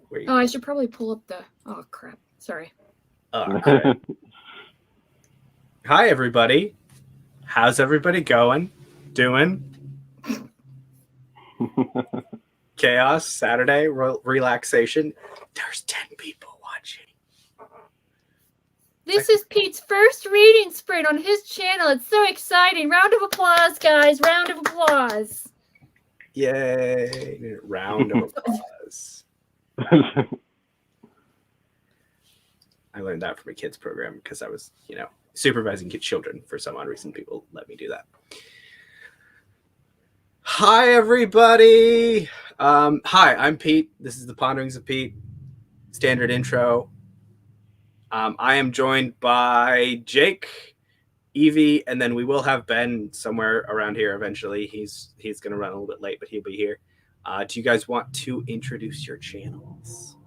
Where you? Oh, I should probably pull up the. Oh crap! Sorry. Okay. Hi, everybody. How's everybody going? Doing? Chaos Saturday relaxation. There's 10 people watching. This is Pete's first reading sprint on his channel. It's so exciting. Round of applause, guys. Round of applause. Yay. Round of applause. I learned that from a kids program because I was, supervising children. For some odd reason, people let me do that. Hi, everybody. Hi, I'm Pete. This is the Ponderings of Pete. Standard intro. I am joined by Jake, Evie, and then we will have Ben somewhere around here eventually. He's going to run a little bit late, but he'll be here. Do you guys want to introduce your channels?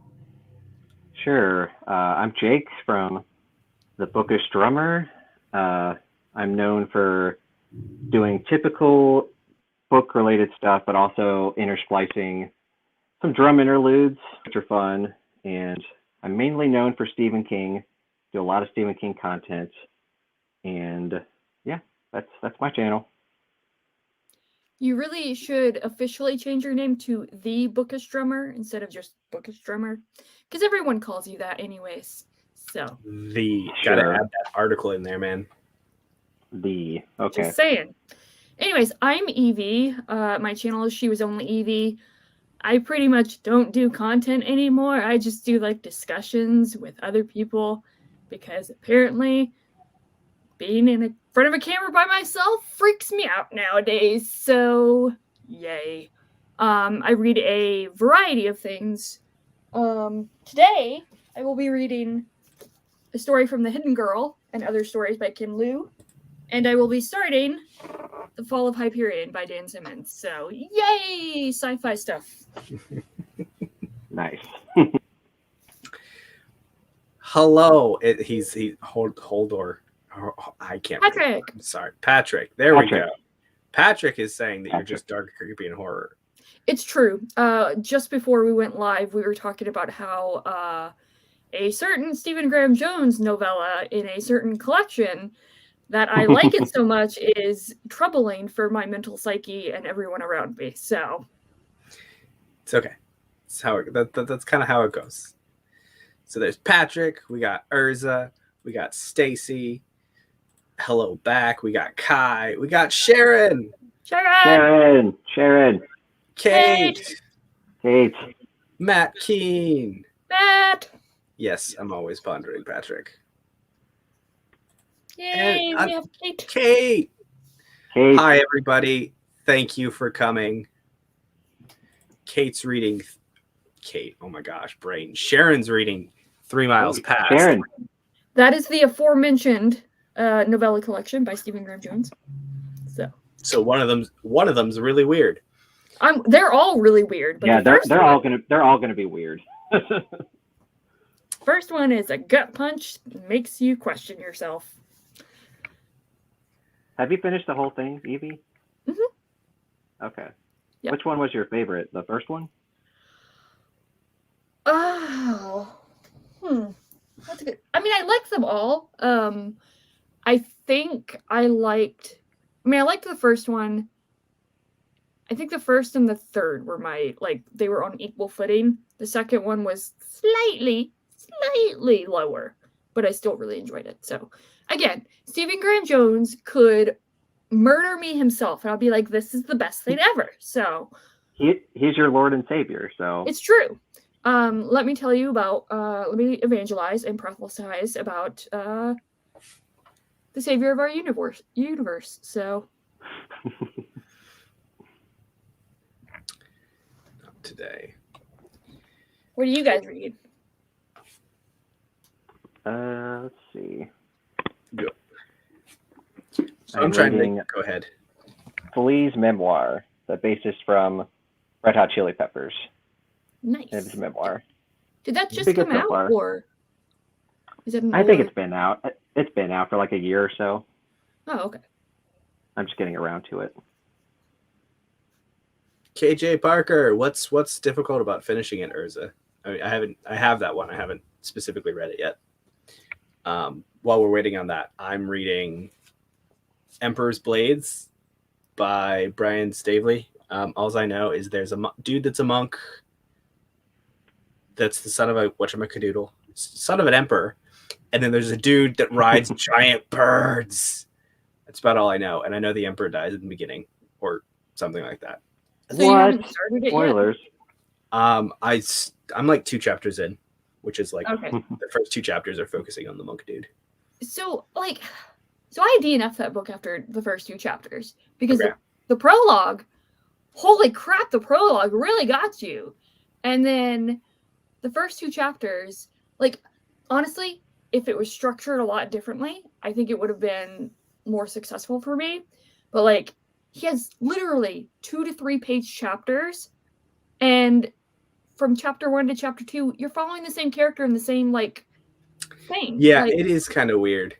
Sure. I'm Jake from The Bookish Drummer. I'm known for doing typical book-related stuff, but also intersplicing some drum interludes, which are fun. And I'm mainly known for Stephen King. Do a lot of Stephen King content. And yeah, that's my channel. You really should officially change your name to The Bookish Drummer instead of just Bookish Drummer, because everyone calls you that anyways. So gotta add that article in there, man. Okay. Just saying. Anyways, I'm Evie. My channel is She Was Only Evie. I pretty much don't do content anymore. I just do like discussions with other people because apparently being in front of a camera by myself freaks me out nowadays. So, yay. I read a variety of things. Today, I will be reading a story from The Hidden Girl and other stories by Kim Liu. And I will be starting The Fall of Hyperion by Dan Simmons. So, yay! Sci-fi stuff. Nice. Hello. Holdor. I can't. Patrick. I'm sorry. Patrick. There we go. Patrick is saying that you're just dark, creepy, and horror. It's true. Just before we went live, we were talking about how a certain Stephen Graham Jones novella in a certain collection that I like it so much is troubling for my mental psyche and everyone around me. So it's okay. It's that's kind of how it goes. So there's Patrick. We got Urza. We got Stacy. Hello back. We got Kai. We got Sharon. Sharon. Kate. Matt Keen. Yes, I'm always pondering Patrick. Yay, we have Kate. Hi, everybody. Thank you for coming. Kate's reading. Kate, oh my gosh, brain. Sharon's reading 3 Miles Past. Sharon. That is the aforementioned novella collection by Stephen Graham Jones. So one of them's really weird. They're all really weird. But yeah, they're all gonna be weird. First one is a gut punch, makes you question yourself. Have you finished the whole thing, Evie? Mm-hmm. Okay. Yep. Which one was your favorite? The first one? Oh, that's good. I mean, I liked them all. I think I liked the first one. I think the first and the third were they were on equal footing. The second one was slightly lower, but I still really enjoyed it. So, again, Stephen Graham Jones could murder me himself, and I'll be like, this is the best thing ever. So he's your Lord and Savior. So it's true. Let me tell you about. Let me evangelize and prophesize about the Savior of our universe. So. Not today. What do you guys read? Let's see. Go. I'm trying to go ahead. Flea's memoir, the basis from Red Hot Chili Peppers. Nice. It's a memoir. Did that just come out, or is it? I think it's been out. It's been out for like a year or so. Oh, okay. I'm just getting around to it. KJ Parker, what's difficult about finishing it, Urza? I have that one. I haven't specifically read it yet. While we're waiting on that, I'm reading Emperor's Blades by Brian Stavely. All I know is there's a dude that's a monk that's the son of a whatchamacadoodle, son of an emperor, and then there's a dude that rides giant birds. That's about all I know, and I know the emperor dies in the beginning or something like that. So you haven't started it Spoilers. yet? I'm like 2 chapters in, which is like Okay. the first 2 chapters are focusing on the monk dude. So I DNF'd that book after the first 2 chapters because Okay. the prologue, holy crap, the prologue really got you. And then the first 2 chapters, like, honestly, if it was structured a lot differently, I think it would have been more successful for me. But like, he has literally 2 to 3 page chapters, and from chapter 1 to chapter 2, you're following the same character and the same like thing. Yeah, like, it is kind of weird.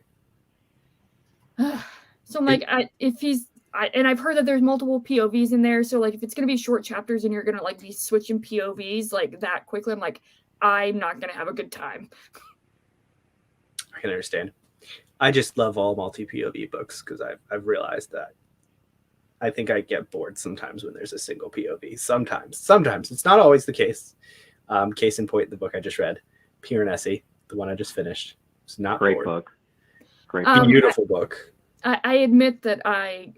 So I'm like, and I've heard that there's multiple POVs in there. So like, if it's gonna be short chapters and you're gonna like be switching POVs like that quickly, I'm like, I'm not gonna have a good time. I can understand. I just love all multi POV books because I've realized that I think I get bored sometimes when there's a single POV. Sometimes it's not always the case. Case in point, the book I just read, Piranesi, the one I just finished. It's not Great bored. book. Great. Beautiful book. I admit that I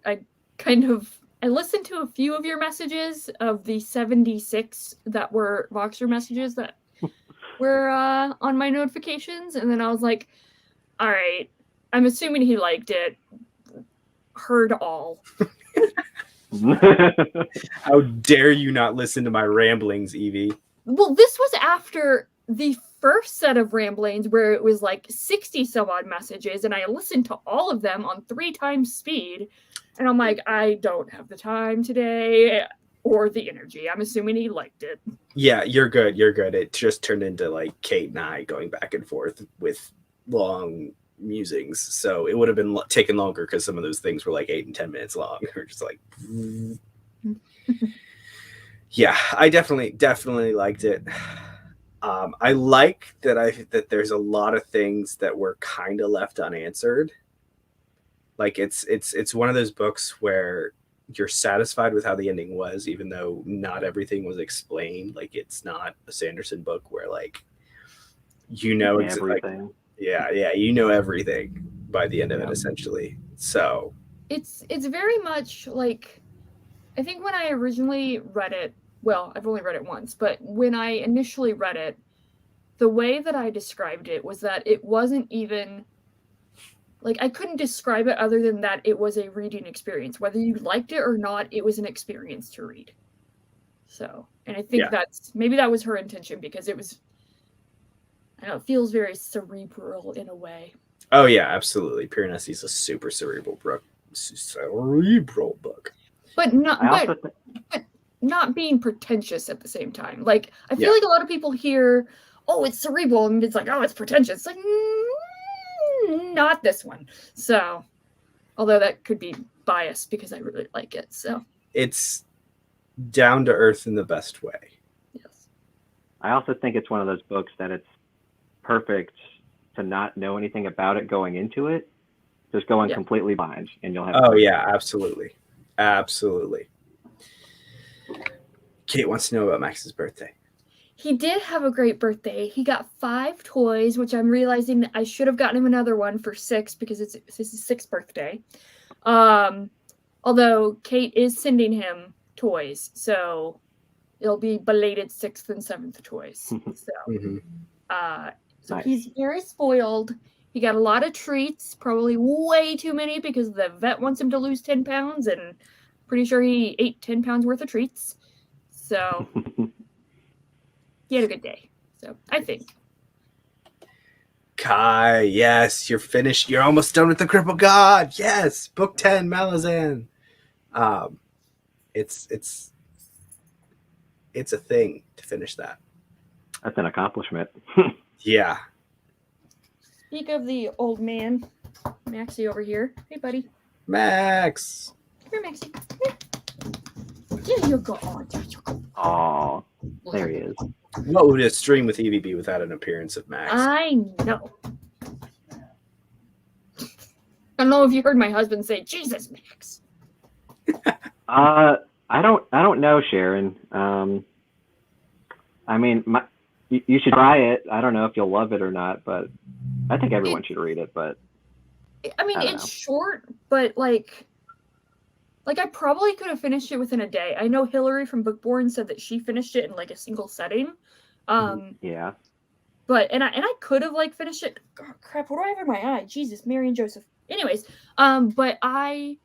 listened to a few of your messages of the 76 that were Voxer messages that were on my notifications, and then I was like, all right, I'm assuming he liked it. Heard all. How dare you not listen to my ramblings, Evie? Well, this was after the first set of ramblings where it was like 60 some odd messages, and I listened to all of them on 3 times speed, and I'm like, I don't have the time today or the energy. I'm assuming he liked it. Yeah, you're good. It just turned into like Kate and I going back and forth with long musings, so it would have been taken longer because some of those things were like 8 and 10 minutes long. We're just like yeah, I definitely liked it. I like that there's a lot of things that were kind of left unanswered. Like it's one of those books where you're satisfied with how the ending was, even though not everything was explained. Like it's not a Sanderson book where like everything. You know everything by the end of it, essentially. So it's very much like, I think when I originally read it, well, I've only read it once, but when I initially read it, the way that I described it was that it wasn't even, like, I couldn't describe it other than that it was a reading experience. Whether you liked it or not, it was an experience to read. So, and I think maybe that was her intention, because it was, I don't know, it feels very cerebral in a way. Oh yeah, absolutely. Piranesi is a super cerebral book. But not being pretentious at the same time. Like, I feel like a lot of people hear, oh, it's cerebral, and it's like, oh, it's pretentious. Like, not this one. So, although that could be biased because I really like it. So it's down to earth in the best way. Yes. I also think it's one of those books that it's perfect to not know anything about it going into it. Just go in completely blind, and you'll have. Oh yeah, absolutely. Kate wants to know about Max's birthday. He did have a great birthday. He got 5 toys, which I'm realizing that I should have gotten him another one for 6 because it's his 6th birthday. Although Kate is sending him toys, so it'll be belated 6th and 7th toys. So, so nice. He's very spoiled. He got a lot of treats, probably way too many because the vet wants him to lose 10 pounds, and pretty sure he ate 10 pounds worth of treats. So he had a good day. So I think. Kai, yes, you're finished. You're almost done with the Cripple God. Yes, book 10, Malazan. It's a thing to finish that. That's an accomplishment. Yeah. Speak of the old man, Maxie over here. Hey, buddy. Max. Come here, Maxie. Come here. There you go. Oh, there you go. Oh, there he is. What would a stream with Evie be without an appearance of Max? I know. I don't know if you heard my husband say, "Jesus, Max." I don't know, Sharon. I mean, you should try it. I don't know if you'll love it or not, but I think everyone should read it. But I mean, it's short, but like I probably could have finished it within a day. I know Hillary from Bookborn said that she finished it in like a single setting. Yeah. But and I could have like finished it. Oh, crap, what do I have in my eye? Jesus, Mary and Joseph. Anyways, but I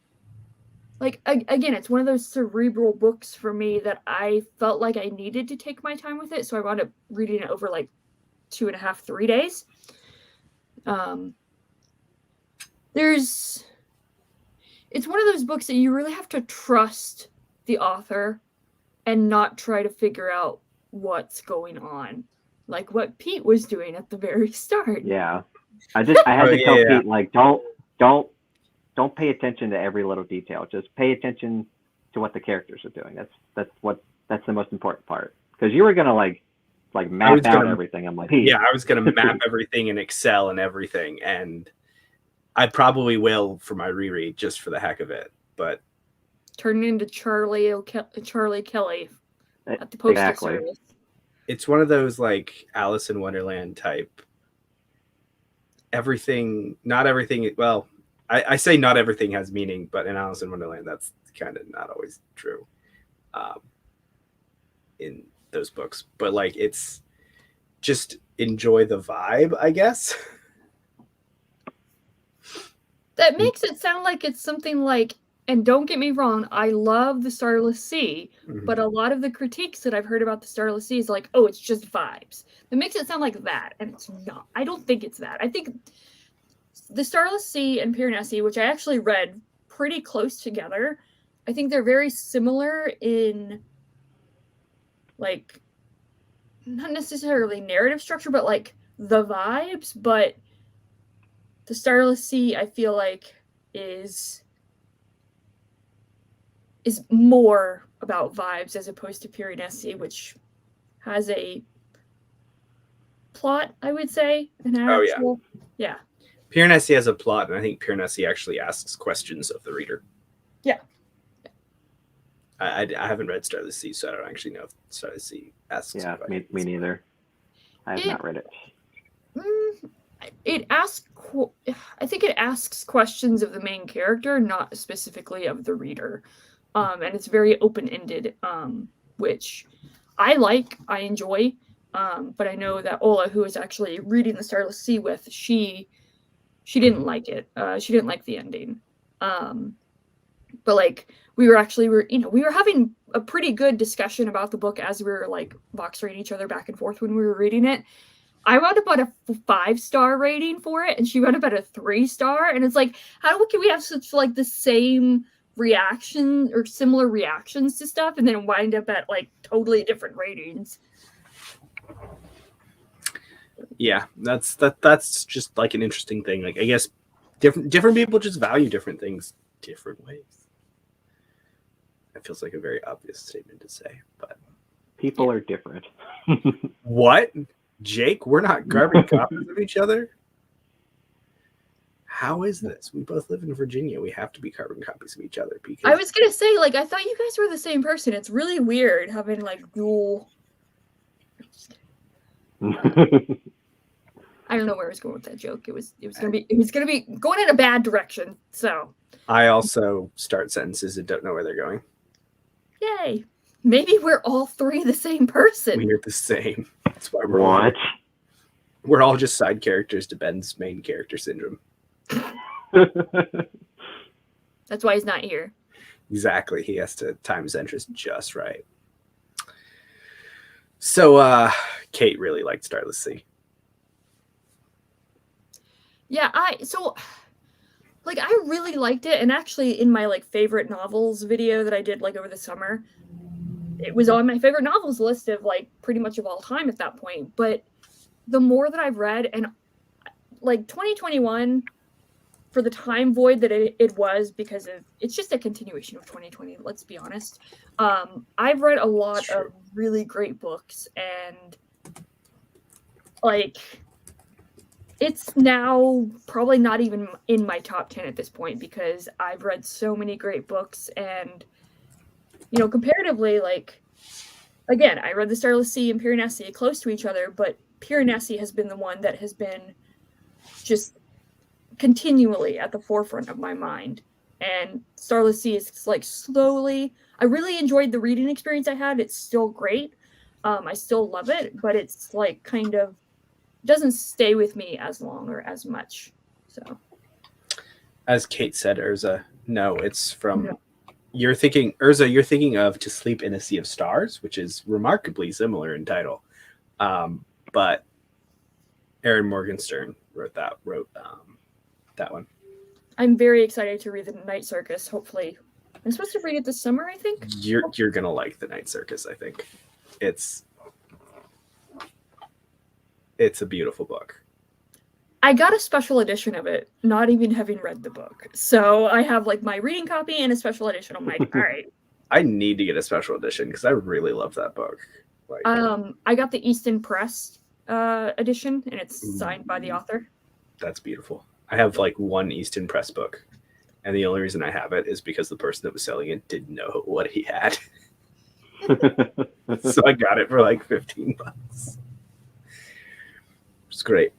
like again, it's one of those cerebral books for me that I felt like I needed to take my time with it, so I wound up reading it over like 2.5, 3 days. It's one of those books that you really have to trust the author and not try to figure out what's going on, like what Pete was doing at the very start. Yeah, I had to tell Pete, like, don't pay attention to every little detail. Just pay attention to what the characters are doing. That's the most important part. Because you were gonna like map out everything. I'm like, Pete. Yeah, I was gonna map everything in Excel and everything, and I probably will for my reread just for the heck of it. But turn into Charlie Kelly at the postal service. It's one of those like Alice in Wonderland type. Not everything. Well, I say not everything has meaning, but in Alice in Wonderland, that's kind of not always true. In those books, but like it's just enjoy the vibe, I guess. That makes it sound like it's something like, and don't get me wrong, I love the Starless Sea, but a lot of the critiques that I've heard about the Starless Sea is like, oh, it's just vibes. That makes it sound like that, and it's not. I don't think it's that. I think the Starless Sea and Piranesi, which I actually read pretty close together, I think they're very similar in, like, not necessarily narrative structure, but like the vibes, but the Starless Sea, I feel like, is more about vibes as opposed to Piranesi, which has a plot, I would say. Yeah. Piranesi has a plot, and I think Piranesi actually asks questions of the reader. Yeah. I haven't read Starless Sea, so I don't actually know if Starless Sea asks. Yeah, me neither. I have not read it. I think it asks questions of the main character, not specifically of the reader. And it's very open-ended, which I enjoy. But I know that Ola, who is actually reading the Starless Sea with, she didn't like it. She didn't like the ending. But like we were having a pretty good discussion about the book as we were like box rating each other back and forth when we were reading it. I wound up at a 5-star rating for it, and she wound up at a 3-star. And it's like, how can we have such like the same reaction or similar reactions to stuff, and then wind up at like totally different ratings? Yeah, that's just like an interesting thing. Like I guess different people just value different things different ways. That feels like a very obvious statement to say, but people are different. What? Jake, we're not carbon copies of each other? How is this? We both live in Virginia. We have to be carbon copies of each other. Because I was going to say, like, I thought you guys were the same person. It's really weird having, like, dual... I don't know where I was going with that joke. It was gonna be going in a bad direction. So I also start sentences and don't know where they're going. Yay! Maybe we're all three the same person. We're the same. That's why we're all just side characters to Ben's main character syndrome. That's why he's not here. Exactly. He has to time his entrance just right. So Kate really liked Starless Sea. Yeah, I really liked it, and actually in my like favorite novels video that I did like over the summer, it was on my favorite novels list of like pretty much of all time at that point. But the more that I've read, and like 2021, for the time void that it was, because of it's just a continuation of 2020, let's be honest. I've read a lot of really great books, and like it's now probably not even in my top 10 at this point because I've read so many great books, and comparatively, like again, I read The Starless Sea and Piranesi close to each other, but Piranesi has been the one that has been just continually at the forefront of my mind. And Starless Sea is like slowly. I really enjoyed the reading experience I had. It's still great. I still love it, but it's like kind of doesn't stay with me as long or as much. So, as Kate said, Urza, no, it's from. No. You're thinking, Urza, you're thinking of To Sleep in a Sea of Stars, which is remarkably similar in title. But Aaron Morgenstern wrote that one. I'm very excited to read The Night Circus. Hopefully, I'm supposed to read it this summer, I think. You're gonna like The Night Circus. I think it's a beautiful book. I got a special edition of it, not even having read the book. So I have like my reading copy and a special edition. I'm like, all right. I need to get a special edition because I really love that book. Like, I got the Easton Press edition, and it's signed by the author. That's beautiful. I have like one Easton Press book, and the only reason I have it is because the person that was selling it didn't know what he had. So I got it for like $15. It's great.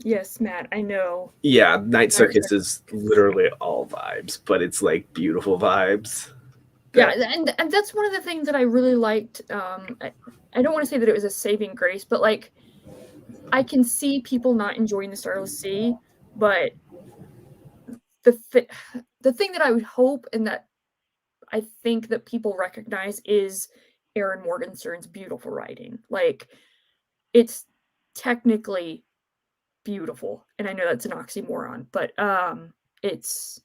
Yes, Matt, I know. Yeah, Night Circus is literally all vibes, but it's like beautiful vibes. Yeah, and that's one of the things that I really liked. I don't want to say that it was a saving grace, but like I can see people not enjoying The Starless Sea, but the thing that I would hope and that I think that people recognize is Aaron Morgenstern's beautiful writing. Like, it's technically beautiful, and I know that's an oxymoron, but it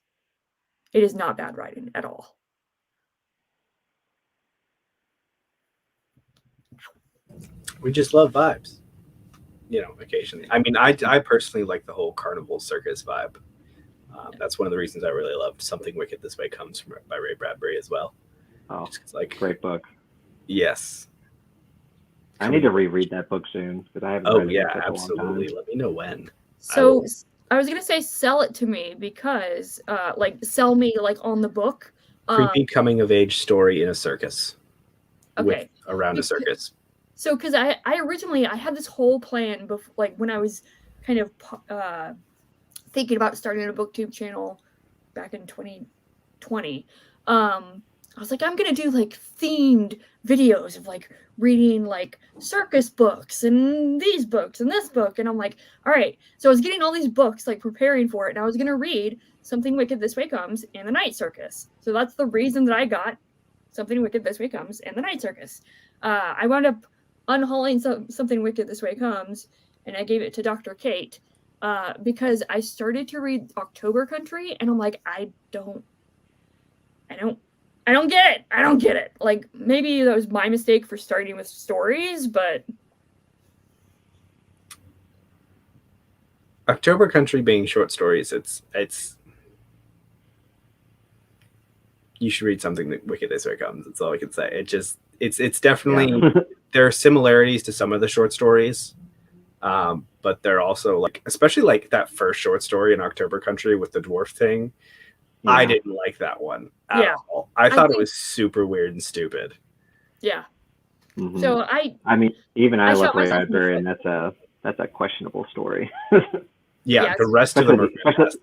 is not bad writing at all. We just love vibes, occasionally. I mean, I personally like the whole carnival circus vibe. That's one of the reasons I really love Something Wicked This Way Comes by Ray Bradbury as well. Oh, like great book. Yes. I need to reread that book soon because I haven't read it in such absolutely. a long time. Let me know when. So I was gonna say sell it to me because sell me like on the book. Creepy coming of age story in a circus. Okay. Around a circus. So because I originally I had this whole plan before, like when I was kind of thinking about starting a booktube channel back in 2020. I was like, I'm gonna do like themed videos of like reading like circus books and these books and this book, and I'm like, all right. So I was getting all these books, like preparing for it, and I was gonna read Something Wicked This Way Comes and The Night Circus. So that's the reason that I got Something Wicked This Way Comes and The Night Circus. I wound up unhauling Something Wicked This Way Comes, and I gave it to Dr. Kate because I started to read October Country, and I'm like, I don't get it. I don't get it. Like, maybe that was my mistake for starting with stories, but October Country being short stories, it's you should read Something Wicked This Way Comes. That's all I can say. It's definitely there are similarities to some of the short stories, but they're also like, especially like that first short story in October Country with the dwarf thing. Yeah. I didn't like that one at all. I thought it was super weird and stupid. Yeah. Mm-hmm. So I mean, even I love Ray Bradbury, and that's a questionable story. Yeah, the rest of them are fantastic.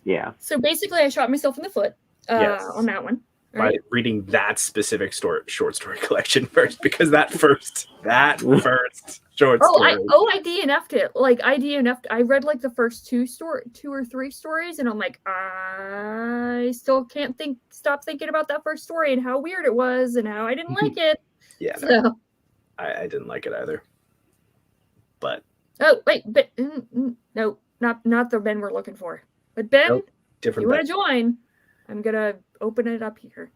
Yeah. So basically, I shot myself in the foot on that one. Right? By reading that specific short story collection first, because that first short story. I DNF'd it. Like, I DNF'd. I read like the first two or three stories, and I'm like, I still can't stop thinking about that first story and how weird it was and how I didn't like it. Yeah, so. no, I didn't like it either. But no, not the Ben we're looking for. But Ben, different. You want to join? I'm gonna open it up here.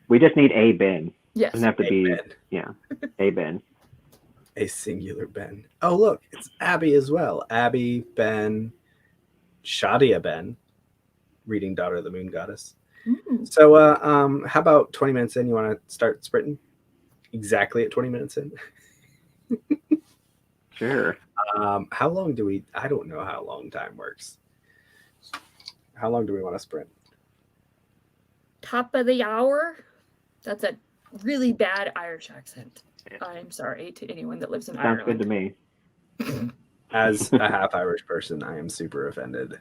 We just need a Ben. Yes. Doesn't have to be Ben. A Ben. A singular Ben. Oh look, it's Abby as well. Abby, Ben, Shadia Ben, reading Daughter of the Moon Goddess. Mm. So, how about 20 minutes in? You want to start sprinting? Exactly at 20 minutes in. Sure. How long do we? I don't know how long time works. How long do we want to sprint? Top of the hour? That's a really bad Irish accent. I'm sorry to anyone that lives in Sounds Ireland. good to me. As a half Irish person, I am super offended.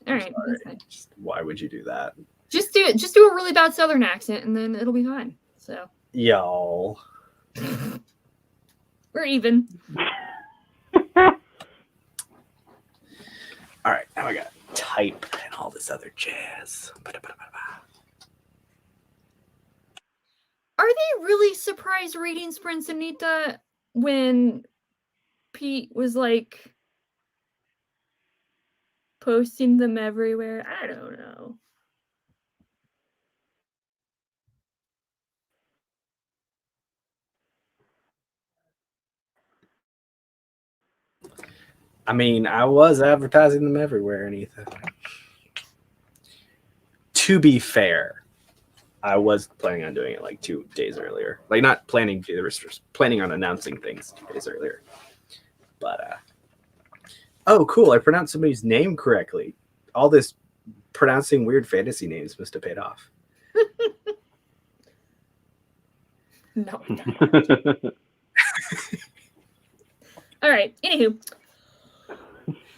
All right, Sorry. that's fine. Just, why would you do that? Just do a really bad Southern accent, and then it'll be fine. So Y'all. we're even. All right, now I got type and all this other jazz. Are they really surprise reading sprints, Anita, when Pete was like posting them everywhere? I don't know. I mean, I was advertising them everywhere, Anita. To be fair, I was planning on doing it like 2 days earlier. Like, not planning to, just planning on announcing things 2 days earlier. But, oh, cool. I pronounced somebody's name correctly. All this pronouncing weird fantasy names must have paid off. No. All right. Anywho,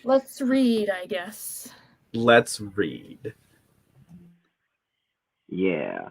let's read, I guess. Let's read. Yeah.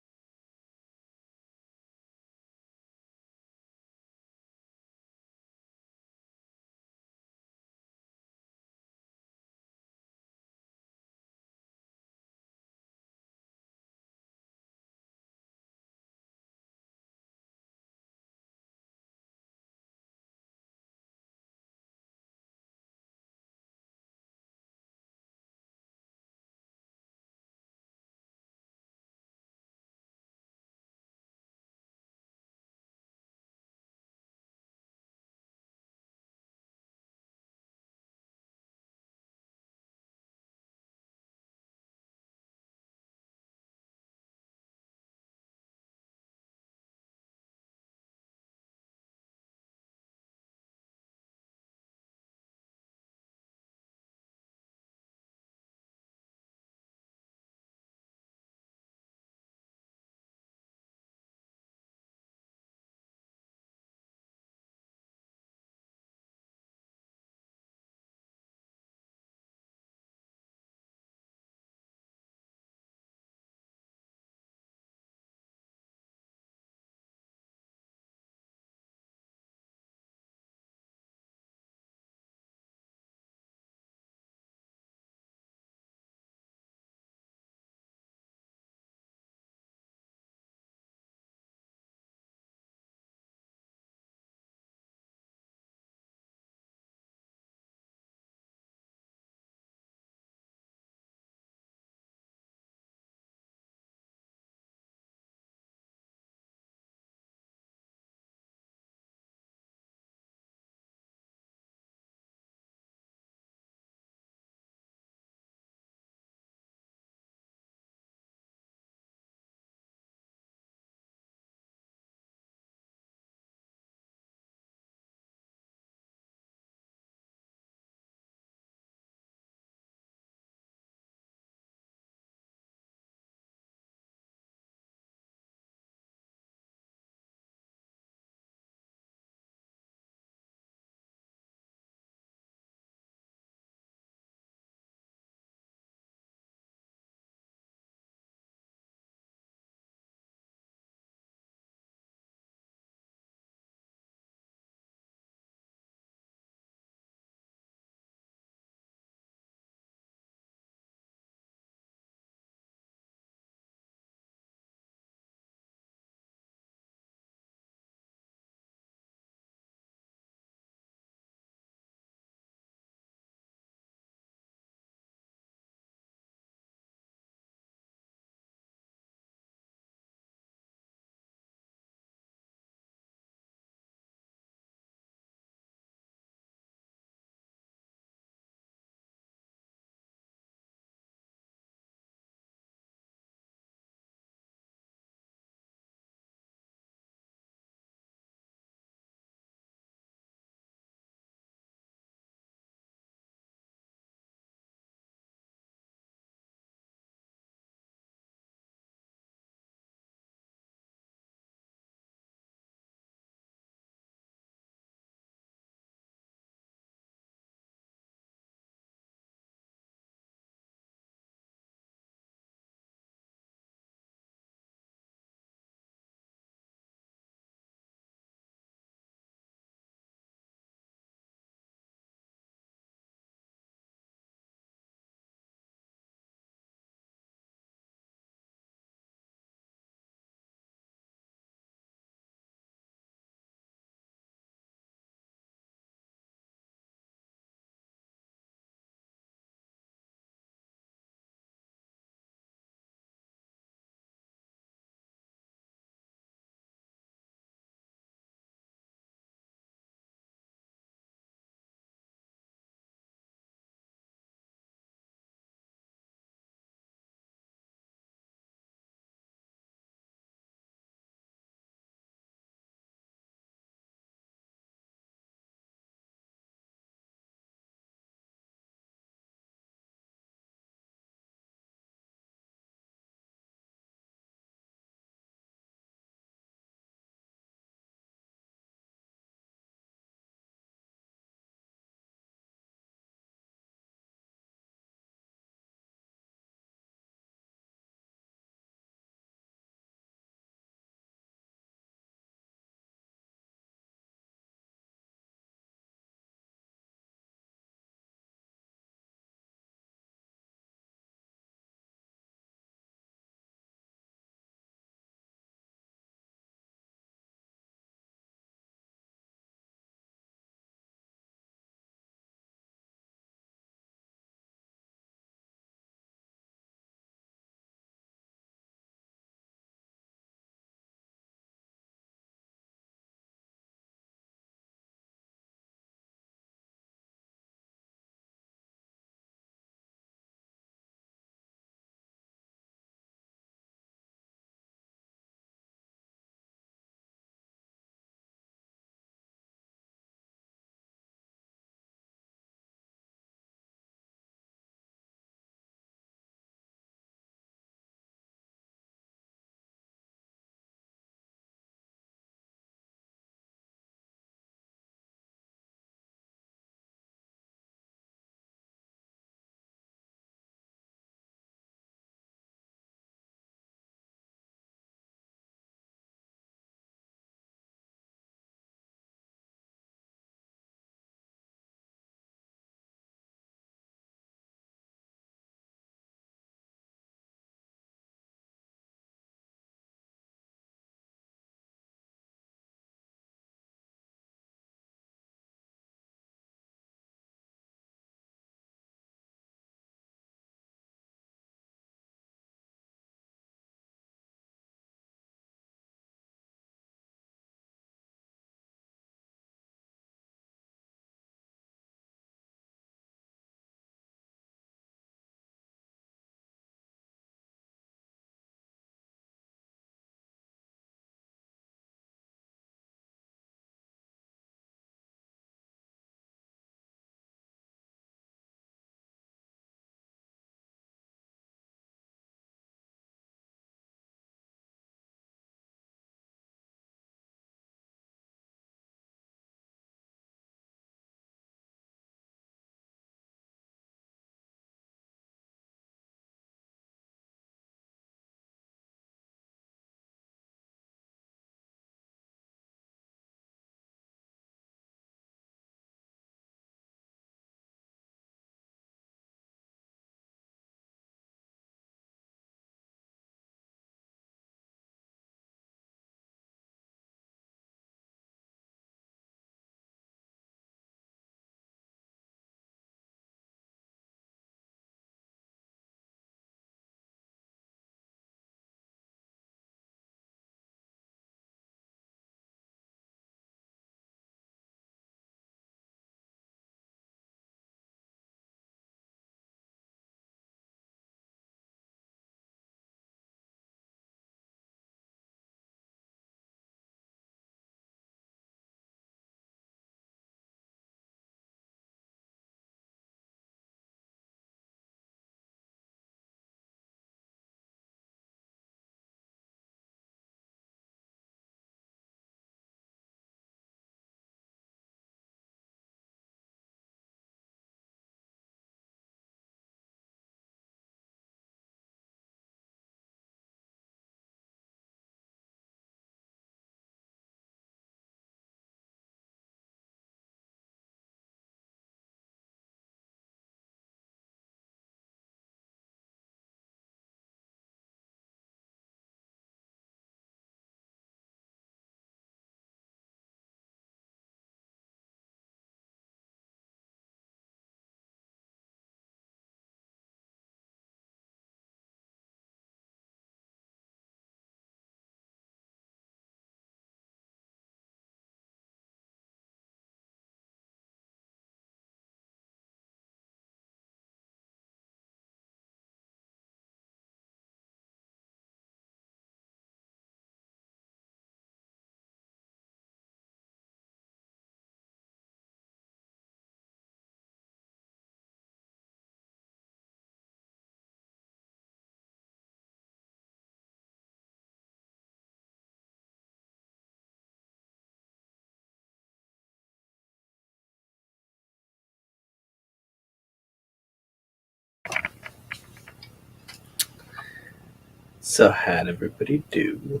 So how'd everybody do?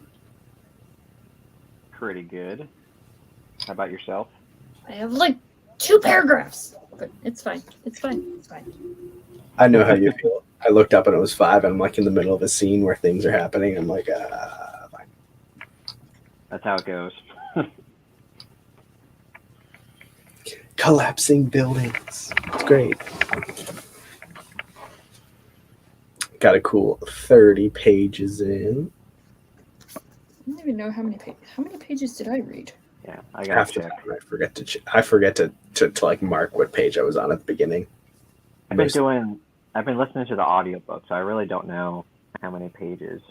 Pretty good. How about yourself? I have like 2 paragraphs, but it's fine. It's fine. It's fine. I know how you feel. I looked up and it was 5, and I'm like in the middle of a scene where things are happening. I'm like, fine. That's how it goes. Collapsing buildings. It's great. Got a cool 30 pages in. I don't even know how many pages did I read? Yeah, I gotta Half the check. time I forget to like mark what page I was on at the beginning. I've been listening to the audiobook, so I really don't know how many pages.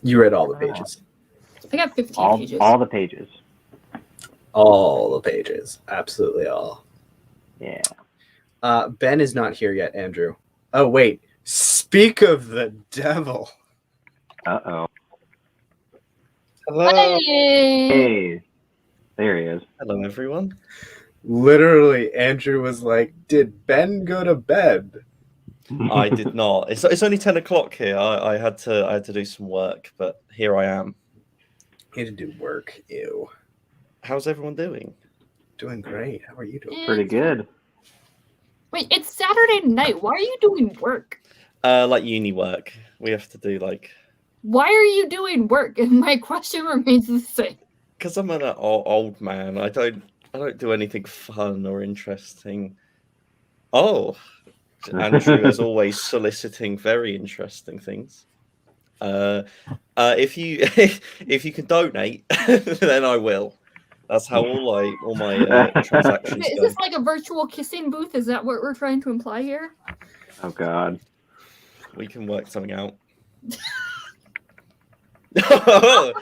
You read all the pages. I got 15 pages. All the pages. All the pages. Absolutely all. Yeah. Ben is not here yet, Andrew. Oh, wait. Speak of the devil. Uh-oh. Hello. Hey. There he is. Hello, everyone. Literally, Andrew was like, did Ben go to bed? I did not. It's only 10 o'clock here. I had to do some work, but here I am. He had to do work. Ew. How's everyone doing? Doing great. How are you doing? Pretty good. Wait, it's Saturday night. Why are you doing work? Like uni work. We have to do like. Why are you doing work? And my question remains the same. Because I'm an old man. I don't do anything fun or interesting. Oh, Andrew is always soliciting very interesting things. If you if you can donate, then I will. That's how all my transactions Is go. this like a virtual kissing booth? Is that what we're trying to imply here? Oh, God. We can work something out. I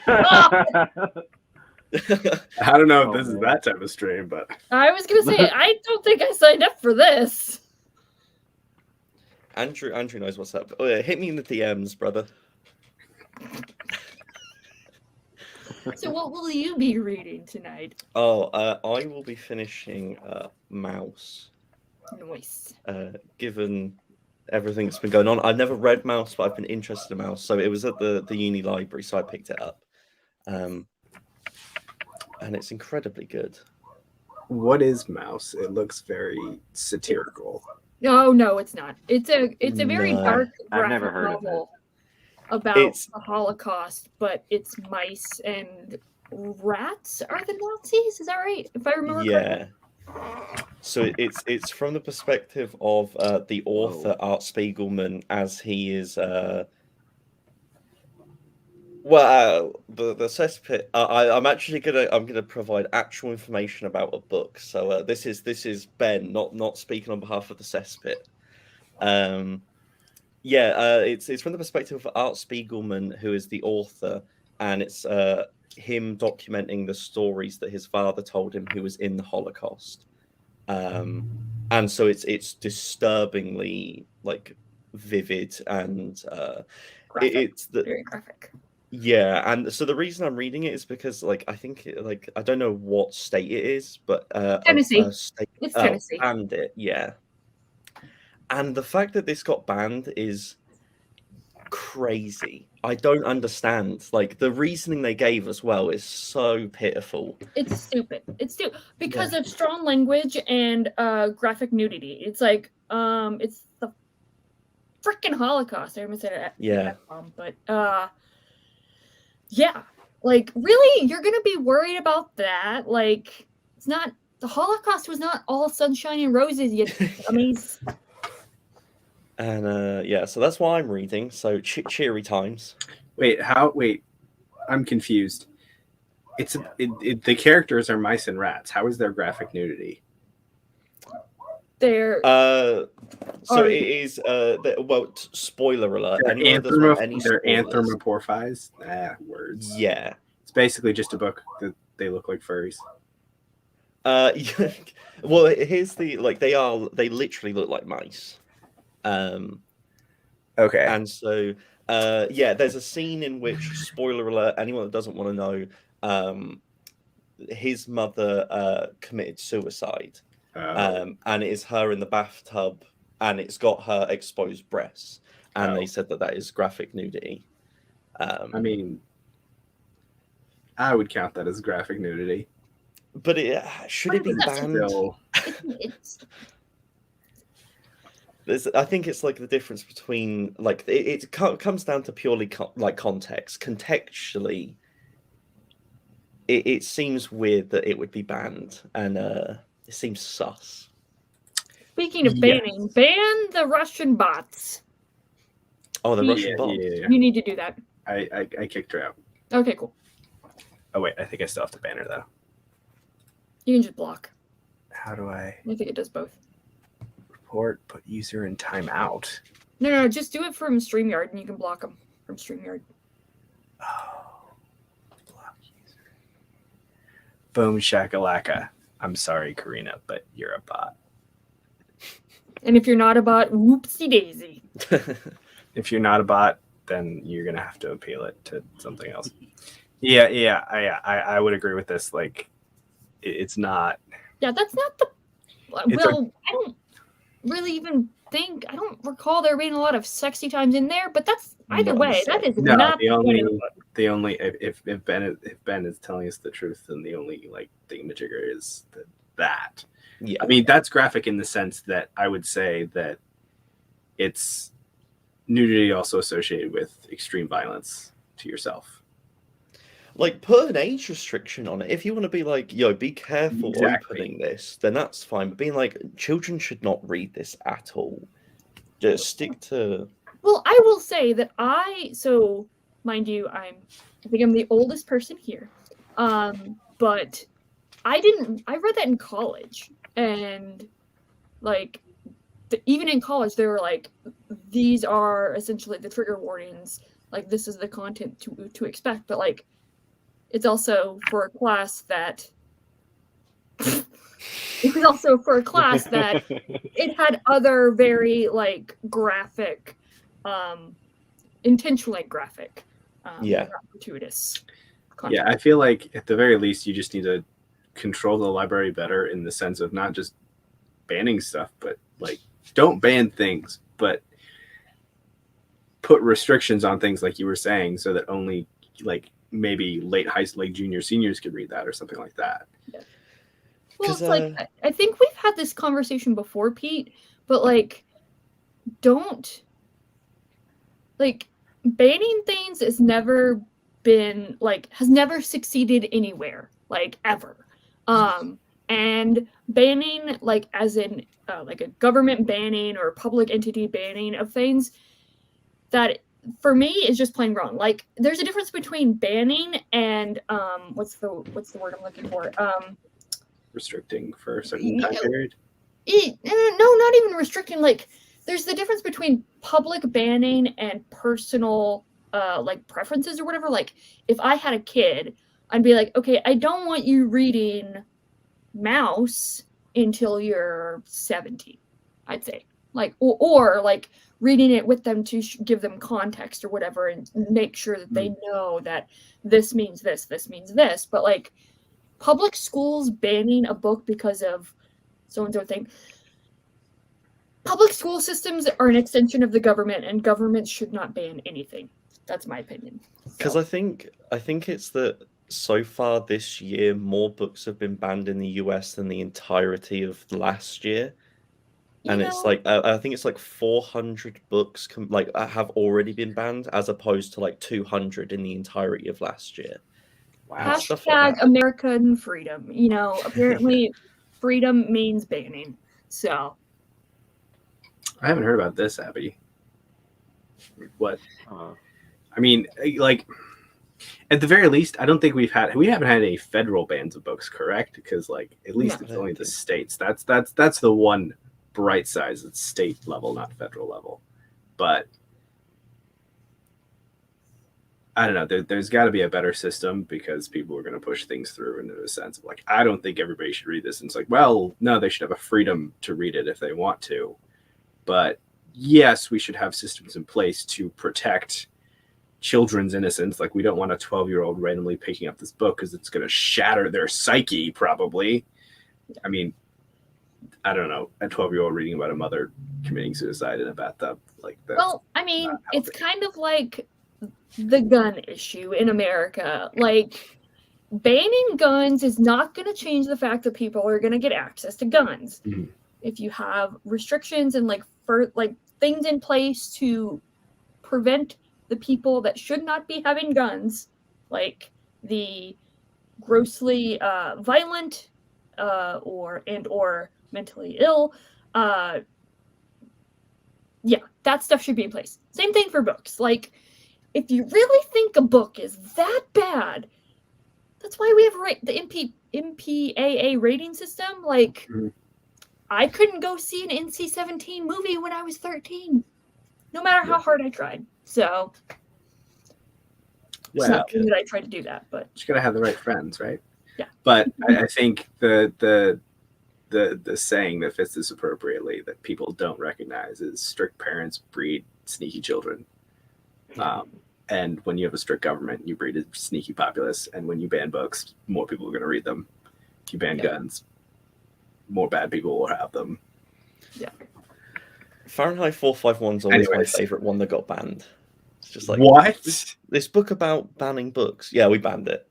don't know if Oh, this is man. that type of stream, but I was gonna say I don't think I signed up for this. Andrew knows what's up. Oh yeah, hit me in the DMs, brother. So what will you be reading tonight? Oh, I will be finishing Mouse. Nice. Given everything that's been going on, I've never read Mouse, but I've been interested in Mouse. So it was at the uni library, so I picked it up. And it's incredibly good. what is Mouse? It looks very satirical. No, it's not. It's a very No. dark I've never graphic heard of it. novel about It's- the Holocaust, but it's mice and rats are the Nazis. Is that right? If I remember correctly. Yeah. So it's from the perspective of the author Art Spiegelman, as he is the cesspit. I'm gonna provide actual information about a book. So this is Ben, not speaking on behalf of the cesspit. It's from the perspective of Art Spiegelman, who is the author, and it's him documenting the stories that his father told him, who was in the Holocaust. And so it's disturbingly like vivid and Graphic. it's the Very graphic. yeah. And so the reason I'm reading it is because like I think I don't know what state it is, but Tennessee. state, It's Tennessee. banned it, yeah. And the fact that this got banned is crazy. I don't understand. Like the reasoning they gave as well is so pitiful. It's stupid. It's stupid because of strong language and graphic nudity. It's like it's the freaking Holocaust. I almost said it. Yeah. But yeah, like really, you're gonna be worried about that? Like it's not. The Holocaust was not all sunshine and roses. You dummies. And so that's why I'm reading. So cheery times. Wait, I'm confused. The characters are mice and rats. How is there graphic nudity? They're So it is. Spoiler alert. Anyone that doesn't want any They're spoilers. anthropomorphized. Words. Yeah. It's basically just a book that they look like furries. Well, here's the they literally look like mice. Okay. And so there's a scene in which, spoiler alert, anyone that doesn't want to know, his mother committed suicide. And it is her in the bathtub, and it's got her exposed breasts. and they said that that is graphic nudity. I mean, I would count that as graphic nudity. But should it be banned? I think it's like the difference between like it comes down to purely like context. Contextually, it seems weird that it would be banned, and it seems sus. Speaking of banning, ban the Russian bots. Oh, the Russian bots. Yeah. You need to do that. I kicked her out. Okay, cool. Oh wait, I think I still have to ban her though. You can just block. How do I? I think it does both. Report, put user in timeout. No, just do it from StreamYard, and you can block them from StreamYard. Oh, block user. Boom shakalaka. I'm sorry, Karina, but you're a bot. And if you're not a bot, whoopsie daisy. If you're not a bot, then you're gonna have to appeal it to something else. I would agree with this. Like, it's not. Yeah, that's not the. Well, I don't really even think. I don't recall there being a lot of sexy times in there, but that's either way. That is not the only. If Ben is telling us the truth, then the only like thingamajigger is that. Yeah. I mean, that's graphic in the sense that I would say that it's nudity also associated with extreme violence to yourself. Like, put an age restriction on it. If you want to be like, yo, be careful opening this, then that's fine. But being like, children should not read this at all. Just stick to. Well, I will say that so mind you, I think I'm the oldest person here. But I read that in college, and like even in college they were like, these are essentially the trigger warnings, like this is the content to expect, but like it's also for a class that it was also for a class that it had other very like graphic, intentionally graphic, gratuitous content. Yeah, I feel like at the very least you just need to control the library better in the sense of not just banning stuff, but like don't ban things, but put restrictions on things like you were saying, so that only like maybe late high school, like junior, seniors could read that or something like that. Yeah. Well, it's like I think we've had this conversation before, Pete, but like don't like banning things has never succeeded anywhere, like ever. And banning, like as in like a government banning or public entity banning of things, that for me is just plain wrong. Like there's a difference between banning and what's the word I'm looking for? Restricting for a certain time period. No, not even restricting. Like there's the difference between public banning and personal like preferences or whatever. Like if I had a kid, I'd be like, okay, I don't want you reading Mouse until you're 17, I'd say. Like, or like reading it with them to give them context or whatever, and make sure that they know that this means this means this. But like public schools banning a book because of so-and-so thing. Public school systems are an extension of the government, and governments should not ban anything. That's my opinion. Because I think it's that so far this year, more books have been banned in the US than the entirety of last year. And it's like, I think it's like 400 books have already been banned, as opposed to like 200 in the entirety of last year. Wow. Hashtag American freedom. You know, apparently freedom means banning. So. I haven't heard about this, Abby. What? I mean, like, at the very least, I don't think we haven't had any federal bans of books, correct? Because like at least it's only the states. That's the one bright side. It's state level, not federal level. But I don't know. There's got to be a better system, because people are going to push things through into a sense of like, I don't think everybody should read this. And it's like, well, no, they should have a freedom to read it if they want to. But yes, we should have systems in place to protect children's innocence. Like, we don't want a 12-year-old randomly picking up this book because it's going to shatter their psyche, probably. I mean, I don't know, a 12-year-old reading about a mother committing suicide in a bathtub. Like that's Well, I mean, not it's healthy. kind of like the gun issue in America. Like, banning guns is not going to change the fact that people are going to get access to guns. Mhm. If you have restrictions and things in place to prevent the people that should not be having guns, like the grossly violent or mentally ill, yeah, that stuff should be in place. Same thing for books. Like, if you really think a book is that bad, that's why we have the MPAA rating system. Like, Mhm. I couldn't go see an NC-17 movie when I was 13, no matter how hard I tried. So, it's not Well, that I tried to do that, but you gotta have the right friends, right? Yeah. But I think the saying that fits this appropriately that people don't recognize is strict parents breed sneaky children. And when you have a strict government, you breed a sneaky populace. And when you ban books, more people are going to read them. If you ban guns, more bad people will have them. Yeah. Fahrenheit 451 is always my Anyways. favorite one that got banned. It's just like, What? this book about banning books. Yeah, we banned it.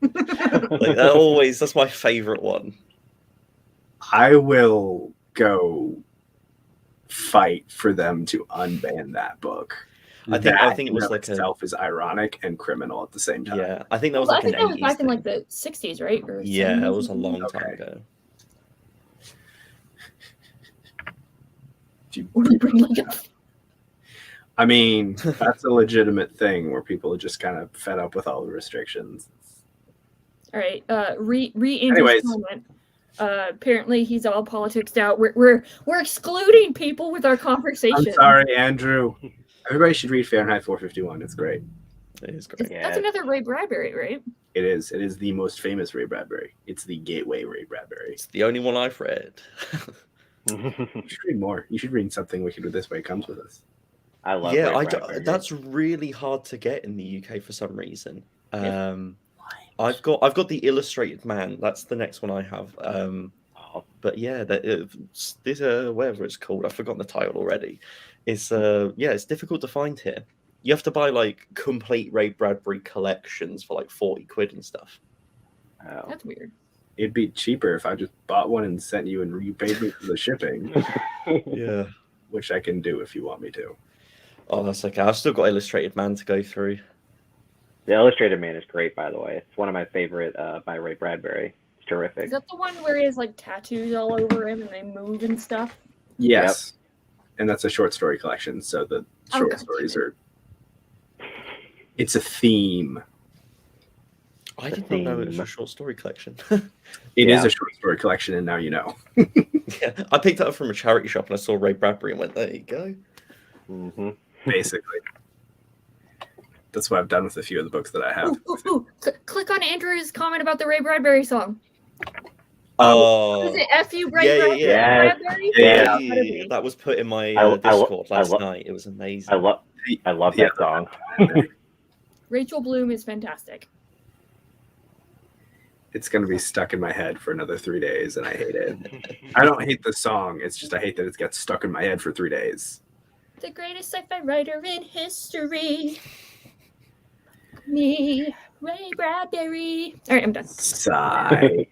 Like, that's my favorite one. I will go fight for them to unban that book. I think it was like itself is ironic and criminal at the same time. Yeah, I think that was I like think an that was 80s back in thing. like the 60s, right? Or Yeah, 70s it was a or something. long time Okay. ago. Or we bring like a I mean, that's a legitimate thing where people are just kind of fed up with all the restrictions. All right. Andrew's Anyways. comment. Apparently he's all politics out. We're excluding people with our conversation. I'm sorry, Andrew. Everybody should read Fahrenheit 451. It's great. It is great. That's another Ray Bradbury, right? It is. It is the most famous Ray Bradbury. It's the gateway Ray Bradbury. It's the only one I've read. You should read more. You should read Something Wicked with This Way Comes With Us. I love Yeah, Ray Bradbury. that's really hard to get in the UK for some reason. I've got the Illustrated Man. That's the next one I have. But yeah, this whatever it's called, I've forgotten the title already. It's it's difficult to find here. You have to buy like complete Ray Bradbury collections for like 40 quid and stuff. Oh. That's weird. It'd be cheaper if I just bought one and sent you and you paid me for the shipping, Yeah. which I can do if you want me to. Oh, that's okay. I've still got Illustrated Man to go through. The Illustrated Man is great, by the way. It's one of my favorite by Ray Bradbury. It's terrific. Is that the one where he has like tattoos all over him and they move and stuff? Yes. And that's a short story collection. So the short stories are. It's a theme. I did not know it was a short story collection. It is a short story collection, and now you know. Yeah, I picked it up from a charity shop and I saw Ray Bradbury and went, there you go. Mm-hmm. Basically. That's what I've done with a few of the books that I have. Click on Andrew's comment about the Ray Bradbury song. Oh, Is it F.U. Ray Bradbury? Yeah. Bradbury? Yeah. That was put in my I Discord last night. It was amazing. I love that song. Rachel Bloom is fantastic. It's going to be stuck in my head for another 3 days, and I hate it. I don't hate the song. It's just I hate that it gets stuck in my head for 3 days. The greatest sci-fi writer in history. Me, Ray Bradbury. All right, I'm done. Sigh.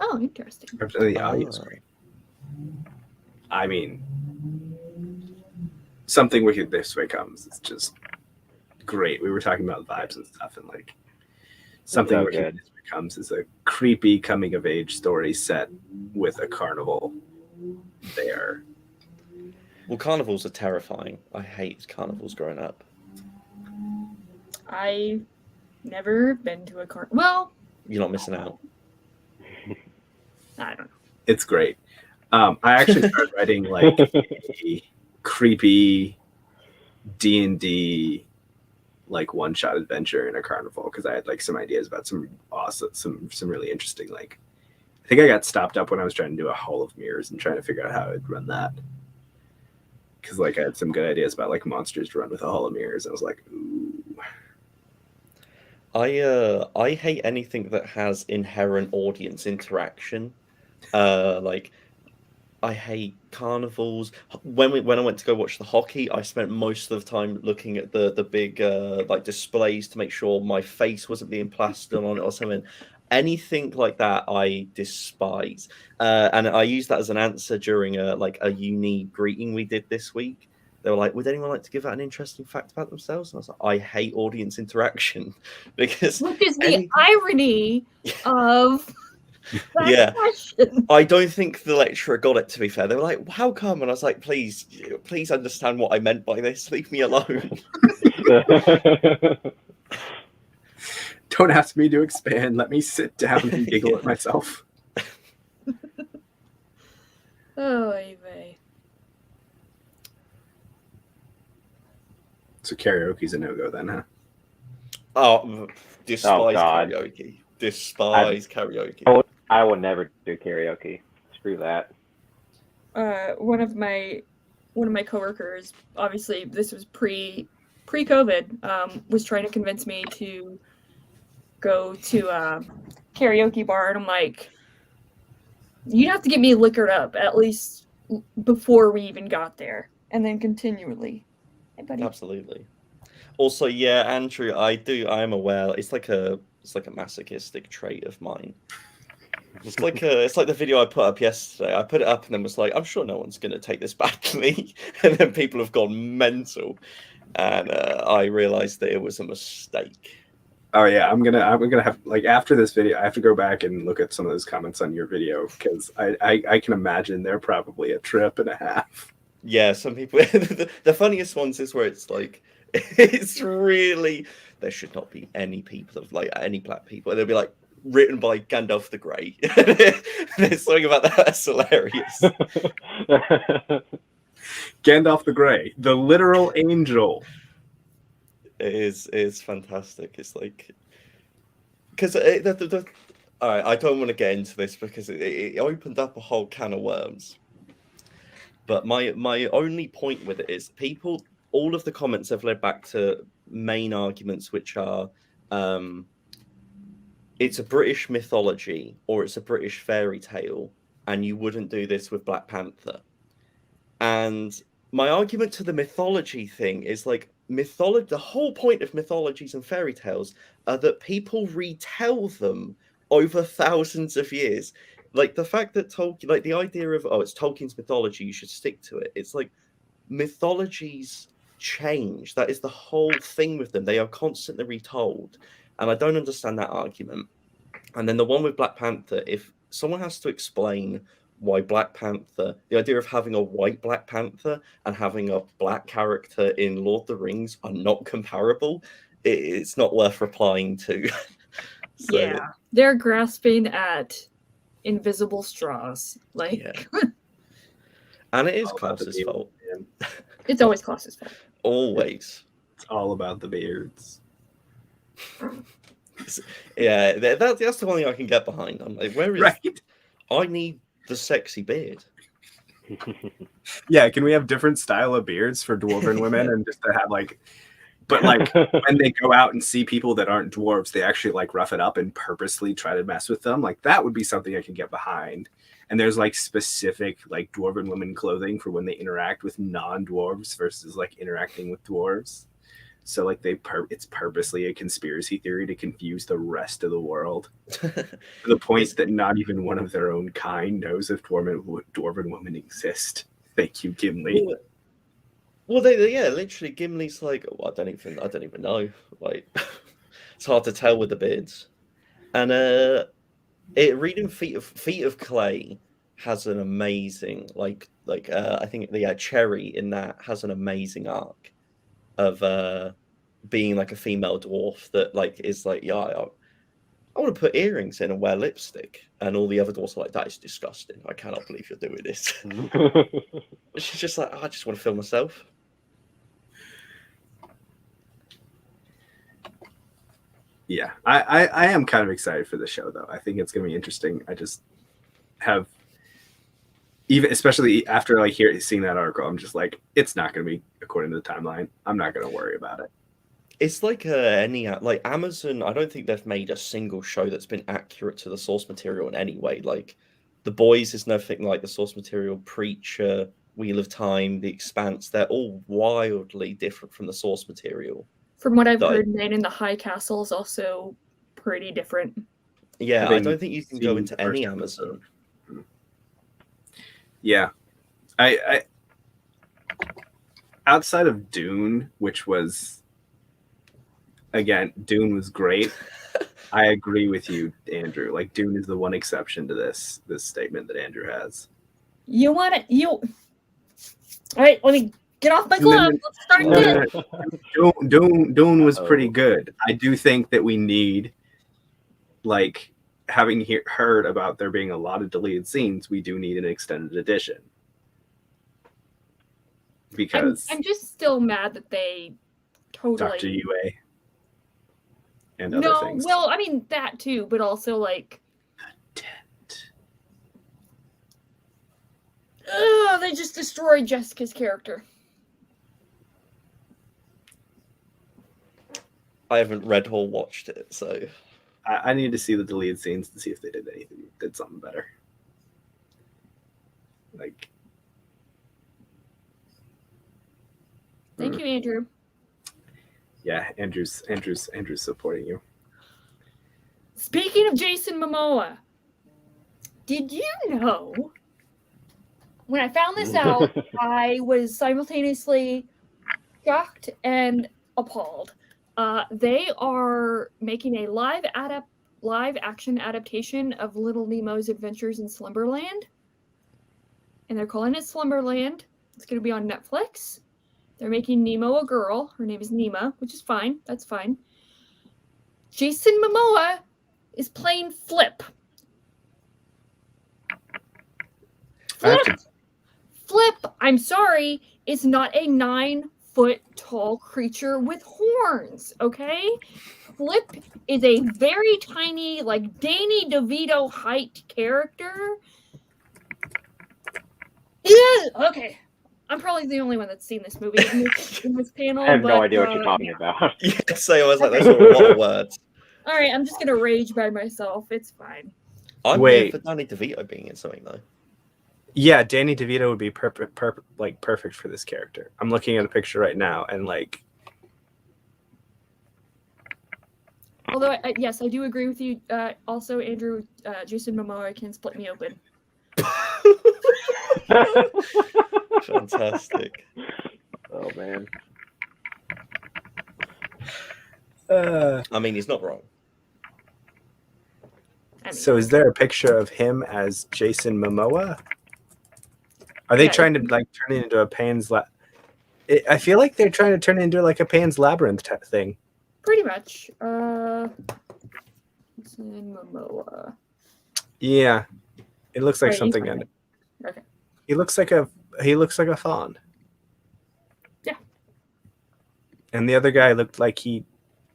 Oh, interesting. The audio's great. I mean, Something Wicked This Way Comes. It's just great. We were talking about vibes and stuff, and like Something Wicked This Way Comes is a creepy coming of age story set with a carnival there. Well, carnivals are terrifying. I hate carnivals growing up. I never been to a car. Well, You're not missing out. I don't know. It's great. I actually started writing like a creepy D&D like one-shot adventure in a carnival because I had like some ideas about some awesome, some really interesting like. I think I got stopped up when I was trying to do a Hall of Mirrors and trying to figure out how I'd run that. Because like I had some good ideas about like monsters to run with a Hall of Mirrors. I was like, ooh. I hate anything that has inherent audience interaction. Like I hate carnivals. When I went to go watch the hockey, I spent most of the time looking at the big like displays to make sure my face wasn't being plastered on it or something. Anything like that, I despise. And I used that as an answer during a uni greeting we did this week. They were like, "Would anyone like to give out an interesting fact about themselves?" And I was like, "I hate audience interaction because Which is the irony of that yeah." question. I don't think the lecturer got it, to be fair. They were like, "How come?" And I was like, please understand what I meant by this. Leave me alone. Don't ask me to expand. Let me sit down and giggle at myself. Oh, Eve. So karaoke's a no-go then, huh? Oh, despise God. karaoke. Despise karaoke. I will never do karaoke. Screw that. One of my coworkers, obviously this was pre-COVID, was trying to convince me to go to a karaoke bar, and I'm like, you'd have to get me liquored up at least before we even got there, and then continually. Hey, buddy. Absolutely. Also, yeah, Andrew, I am aware. It's like a masochistic trait of mine. It's like the video I put up yesterday. I put it up and then was like, I'm sure no one's going to take this badly, and then people have gone mental, and I realized that it was a mistake. Oh yeah, I'm gonna have, like, after this video, I have to go back and look at some of those comments on your video, because I can imagine they're probably a trip and a half. Yeah, some people. The funniest ones is where it's like, it's really, there should not be any people of like any black people. And they'll be like, written by Gandalf the Grey. There's something about that that's hilarious. Gandalf the Grey, the literal angel. It is fantastic. It's like, because all right, I don't want to get into this because it opened up a whole can of worms. But my only point with it is people, all of the comments have led back to main arguments, which are it's a British mythology or it's a British fairy tale, and you wouldn't do this with Black Panther. And my argument to the mythology thing is like, the whole point of mythologies and fairy tales are that people retell them over thousands of years. Like the fact that Tolkien, like the idea of, oh, it's Tolkien's mythology, you should stick to it. It's like mythologies change. That is the whole thing with them. They are constantly retold. And I don't understand that argument. And then the one with Black Panther, if someone has to explain why Black Panther, the idea of having a white Black Panther and having a black character in Lord of the Rings are not comparable, it's not worth replying to. So, yeah, they're grasping at invisible straws. Like, yeah. And it is Klaus's fault. It's always Klaus's fault. Always. It's all about the beards. Yeah, that's the one thing I can get behind. I'm like, where is... Right. I need the sexy beard. Yeah, can we have different style of beards for dwarven women, and just to have like, but like when they go out and see people that aren't dwarves, they actually like rough it up and purposely try to mess with them. Like that would be something I can get behind. And there's like specific like dwarven women clothing for when they interact with non-dwarves versus like interacting with dwarves. So like it's purposely a conspiracy theory to confuse the rest of the world. To the point that not even one of their own kind knows if dwarven women exist. Thank you, Gimli. Well, literally, Gimli's like, I don't even know. Like, it's hard to tell with the beards. And reading Feet of Clay has an amazing I think the Cherry in that has an amazing arc of being like a female dwarf that like is like, yeah, I want to put earrings in and wear lipstick, and all the other dwarfs are like, that is disgusting. I cannot believe you're doing this. She's just like, I just want to feel myself. Yeah, I am kind of excited for the show though. I think it's gonna be interesting. I just have, even especially after like seeing that article, I'm just like, it's not gonna be according to the timeline. I'm not gonna worry about it. It's like any like Amazon. I don't think they've made a single show that's been accurate to the source material in any way. Like The Boys is nothing like the source material. Preacher, Wheel of Time, The Expanse. They're all wildly different from the source material. From what I've That I- heard, Man in the High Castle is also pretty different. Yeah, I Having don't think you can go seen into the any first Amazon. Yeah, I outside of Dune, which was again, Dune was great. I agree with you, Andrew. Like Dune is the one exception to this statement that Andrew has. You want it? All right, let me get off my No, no, glove. Let's start no, this. Dune was pretty Uh-oh. good. I do think that we need, like, having heard about there being a lot of deleted scenes, we do need an extended edition. Because I'm just still mad that they totally. Dr. UA and other No, things. well, I mean that too, but also like, they just destroyed Jessica's character. I haven't read or watched it, so I need to see the deleted scenes to see if they did something better. Like, Thank you, Andrew. yeah, Andrew's supporting you. Speaking of Jason Momoa, did you know? When I found this out, I was simultaneously shocked and appalled. They are making a live action adaptation of Little Nemo's Adventures in Slumberland, and they're calling it Slumberland. It's going to be on Netflix. They're making Nemo a girl. Her name is Nema, which is fine. That's fine. Jason Momoa is playing Flip. Flip, I'm sorry, is not a 9-foot tall creature with horns, okay? Flip is a very tiny, like Danny DeVito height character. Yeah, okay. I'm probably the only one that's seen this movie in this panel. I have no idea what you're talking about. yeah. So I was like, those are a lot of words. All right, I'm just gonna rage by myself. It's fine. I'm Wait. here for Danny DeVito being in something though. Yeah, Danny DeVito would be perfect for this character. I'm looking at a picture right now, and like, Although, yes, I do agree with you. Also, Andrew, Jason Momoa can split me open. Fantastic. Oh man. I mean, he's not wrong. I mean, so is there a picture of him as Jason Momoa? Are they Yeah, trying to like turn it into a Pan's I feel like they're trying to turn it into like a Pan's Labyrinth type thing. pretty much. Jason Momoa. Yeah, it looks like Right, something. he's fine. Okay. He looks like a fawn. Yeah. And the other guy looked like he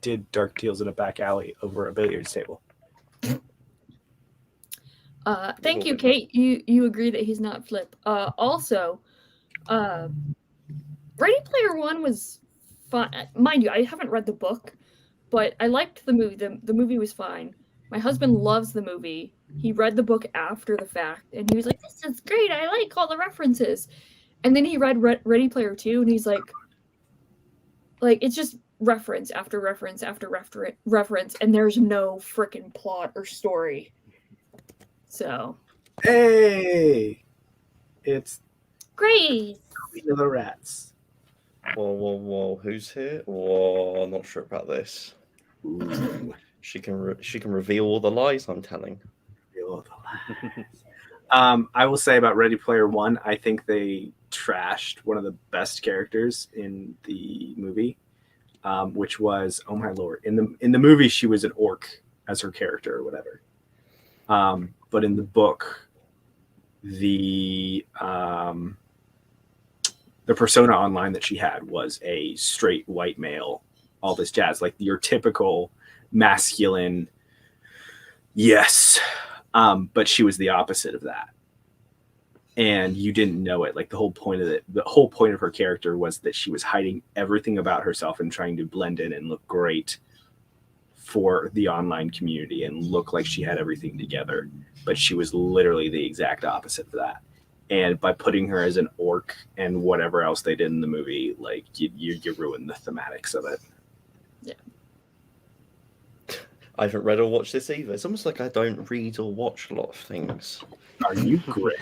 did dark deals in a back alley over a billiards table. Thank you, Kate. You agree that he's not Flip. Also, Ready Player One was fun. Mind you, I haven't read the book, but I liked the movie. The movie was fine. My husband loves the movie. He read the book after the fact, and he was like, "This is great. I like all the references." And then he read Ready Player Two, and he's like, it's just reference after reference after reference, and there's no freaking plot or story. So, Hey, it's great. Queen of the Rats. Whoa! Who's here? Whoa! I'm not sure about this. Ooh, She can reveal all the lies I'm telling. real of the lies. I will say about Ready Player One, I think they trashed one of the best characters in the movie, which was, oh my lord, in the movie she was an orc as her character or whatever. But in the book, the persona online that she had was a straight white male, all this jazz, like your typical masculine. Yes, but she was the opposite of that. and you didn't know it. Like the whole point of her character was that she was hiding everything about herself and trying to blend in and look great for the online community and look like she had everything together. But she was literally the exact opposite of that. And by putting her as an orc and whatever else they did in the movie, like you ruin the thematics of it. Yeah. I haven't read or watched this either. It's almost like I don't read or watch a lot of things. Are you great?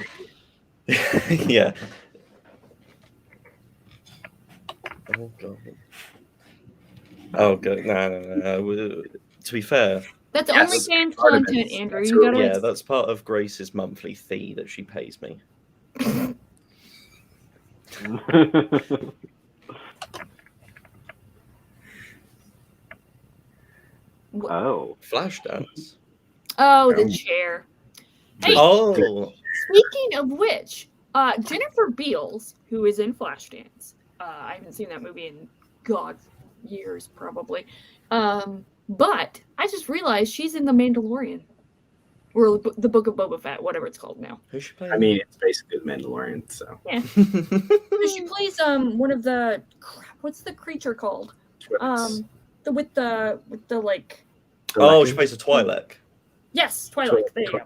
Yeah. Oh god. Oh god. No. To be fair, That's Yes, OnlyFans part of it. content, Andrew. That's You what- gotta. yeah, that's part of Grace's monthly fee that she pays me. Oh. Flashdance. Oh, the chair. Hey, Oh, speaking of which, Jennifer Beals, who is in Flashdance, I haven't seen that movie in years probably. But I just realized she's in The Mandalorian, or the Book of Boba Fett, whatever it's called now. who's she playing? I mean, it's basically the Mandalorian. So So she plays one of the what's the creature called? With the like. oh, she plays a Twi'lek. Yes, Twilight. There you go.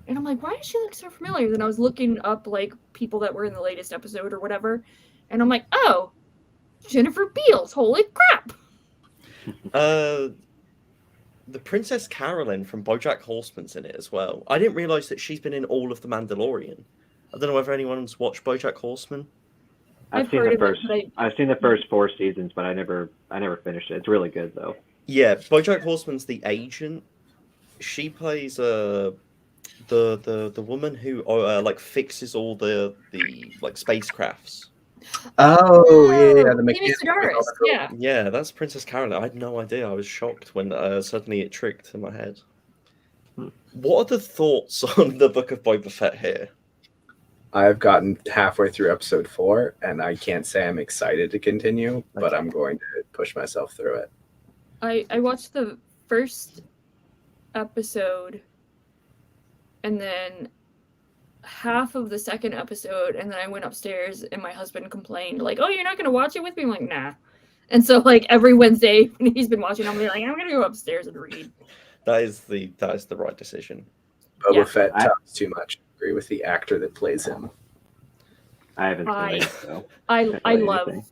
And I'm like, why does she look so familiar? Then I was looking up like people that were in the latest episode or whatever, and I'm like, oh, Jennifer Beals. Holy crap! The Princess Carolyn from BoJack Horseman's in it as well. I didn't realize that she's been in all of The Mandalorian. I don't know whether anyone's watched BoJack Horseman. I've seen heard the of first. it, but I've seen the first 4 seasons, but I never finished it. It's really good though. Yeah, BoJack Horseman's the agent. She plays the woman who like fixes all the like spacecrafts. Oh yeah, the Amy mechanic. Sedaris, yeah. Yeah, that's Princess Carolyn. I had no idea. I was shocked when suddenly it tricked in my head. What are the thoughts on the Book of Boba Fett here? I've gotten halfway through episode 4, and I can't say I'm excited to continue, but I'm going to push myself through it. I watched the first episode, and then half of the second episode, and then I went upstairs, and my husband complained, like, "Oh, you're not gonna watch it with me?" I'm like, "Nah." And so, like, every Wednesday when he's been watching, I'm like, "I'm gonna go upstairs and read." That is the right decision. Boba Yeah. Fett talks too much. I agree with the actor that plays him. I haven't seen I- it, so I really love anything.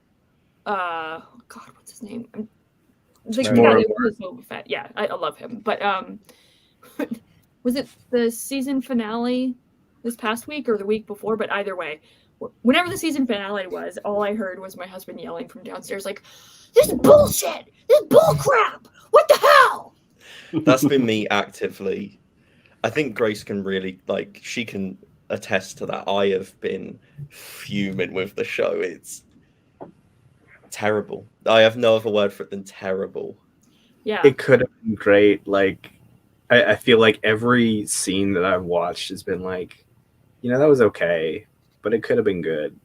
God, what's his name? The guy Tomorrow that plays Boba Fett. Yeah, I love him. But was it the season finale this past week or the week before? But either way, whenever the season finale was, all I heard was my husband yelling from downstairs, like, "This is bullshit! This is bullcrap! What the hell?" That's been me actively. I think Grace can really she can attest to that. I have been fuming with the show. It's terrible. I have no other word for it than terrible. Yeah. It could have been great. Like, I feel like every scene that I've watched has been like, that was okay, but it could have been good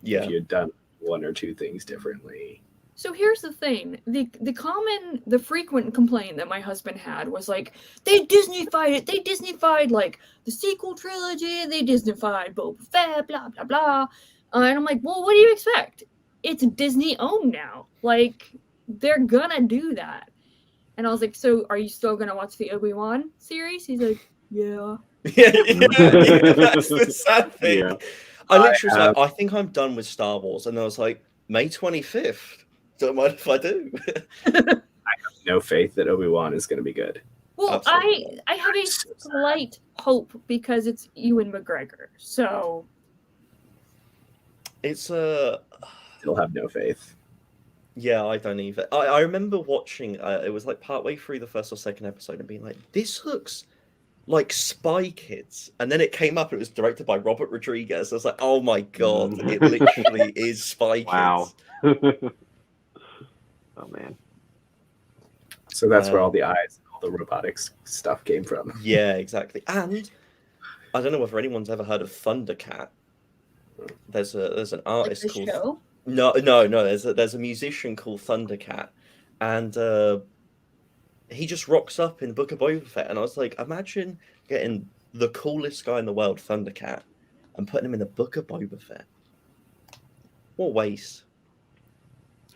Yeah. if you had done 1 or 2 things differently. So here's the thing. The frequent complaint that my husband had was like, they Disney-fied it. They Disney-fied like the sequel trilogy. They Disney-fied Boba Fett, blah, blah, blah. And I'm like, well, what do you expect? It's Disney owned now. Like, they're gonna do that. And I was like, so are you still gonna watch the Obi-Wan series? He's like, yeah. Yeah, that's the sad thing. Yeah. I literally was like, I think I'm done with Star Wars, and I was like, May 25th. Don't mind if I do. No faith that Obi-Wan is going to be good. Well, Absolutely. I have a slight hope because it's Ewan McGregor. So It's Still have no faith. yeah, I don't either. I remember watching. It was like partway through the first or second episode and being like, "This looks like Spy Kids," and then it came up. It was directed by Robert Rodriguez. I was like, "Oh my god, it literally is Spy Kids." Wow. Oh man. So that's where all the eyes and all the robotics stuff came from. Yeah, exactly. And I don't know whether anyone's ever heard of Thundercat. There's an like artist the called show. No. There's a musician called Thundercat, and he just rocks up in Book of Boba Fett, and I was like, imagine getting the coolest guy in the world, Thundercat, and putting him in the Book of Boba Fett. What a waste.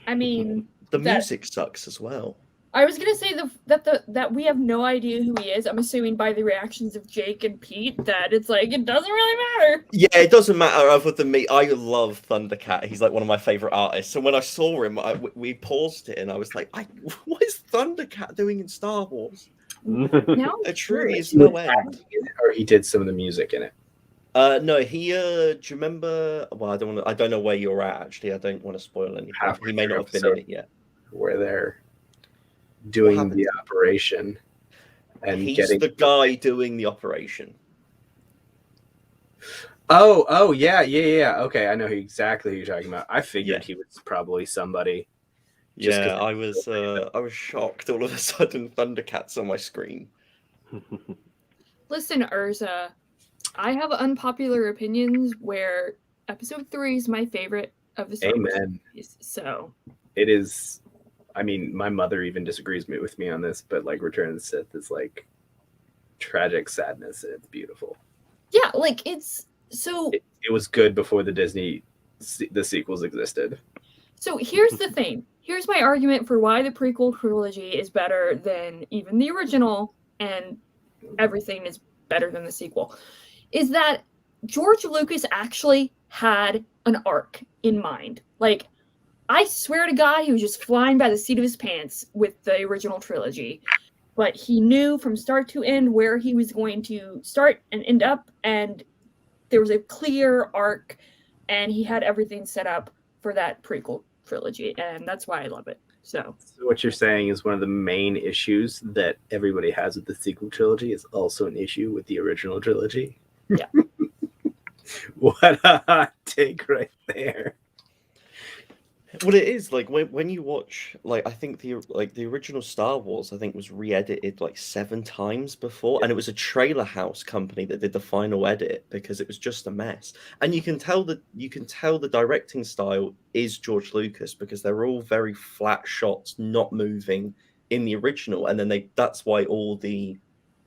I mean, The music sucks as well. I was gonna say that we have no idea who he is. I'm assuming by the reactions of Jake and Pete that it's like it doesn't really matter. Yeah, it doesn't matter other than me. I love Thundercat. He's like one of my favorite artists. And when I saw him, we paused it and I was like, what is Thundercat doing in Star Wars? Now It truly is He no was end. acting in it, or he did some of the music in it. No, he. Do you remember? Well, I don't know where you're at. Actually, I don't want to spoil anything. Halfway He may through not have been in it yet. Where they're doing happened? the operation and He's getting the guy doing the operation. Oh, yeah. Okay, I know exactly who you're talking about. I figured Yeah. he was probably somebody. Just 'cause Yeah, I was shocked. All of a sudden, Thundercat's on my screen. Listen, Urza, I have unpopular opinions where episode 3 is my favorite of the Star Wars Amen. movies. So It is. I mean, my mother even disagrees with me on this, but like Return of the Sith is like tragic sadness, and it's beautiful. yeah, like it's so. It was good before the sequels existed. So here's the thing. Here's my argument for why the prequel trilogy is better than even the original, and everything is better than the sequel. Is that George Lucas actually had an arc in mind. Like, I swear to God, he was just flying by the seat of his pants with the original trilogy. But he knew from start to end where he was going to start and end up, and there was a clear arc, and he had everything set up for that prequel trilogy, and that's why I love it. So what you're saying is one of the main issues that everybody has with the sequel trilogy is also an issue with the original trilogy. Yeah. What a hot take right there. Well, it is like when you watch, like, I think the original Star Wars, I think, was re-edited like 7 times before, and it was a trailer house company that did the final edit because it was just a mess. And you can tell the directing style is George Lucas because they're all very flat shots, not moving in the original, and then that's why all the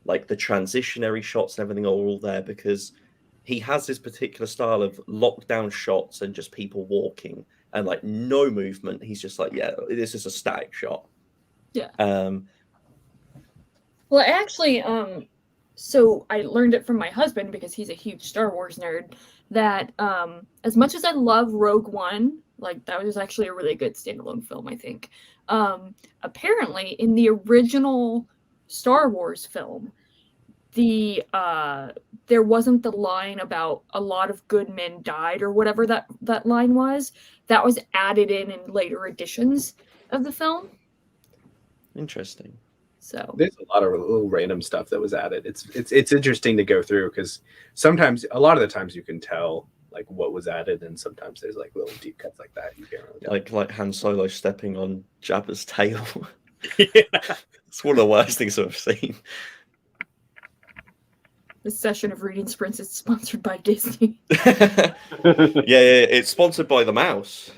like the transitionary shots and everything are all there because he has this particular style of lockdown shots and just people walking. And like no movement, he's just like, yeah, this is a static shot. yeah. Um, Well, actually, so I learned it from my husband because he's a huge Star Wars nerd. That as much as I love Rogue One, like that was actually a really good standalone film, I think. Apparently, in the original Star Wars film, there wasn't the line about a lot of good men died or whatever that line was. That was added in later editions of the film. interesting. So There's a lot of little random stuff that was added. It's interesting to go through because a lot of the times you can tell like what was added, and sometimes there's like little deep cuts like that you can't really tell. Like Han Solo stepping on Jabba's tail. Yeah. It's one of the worst things I've seen. this session of Reading Sprints is sponsored by Disney. Yeah, it's sponsored by the mouse.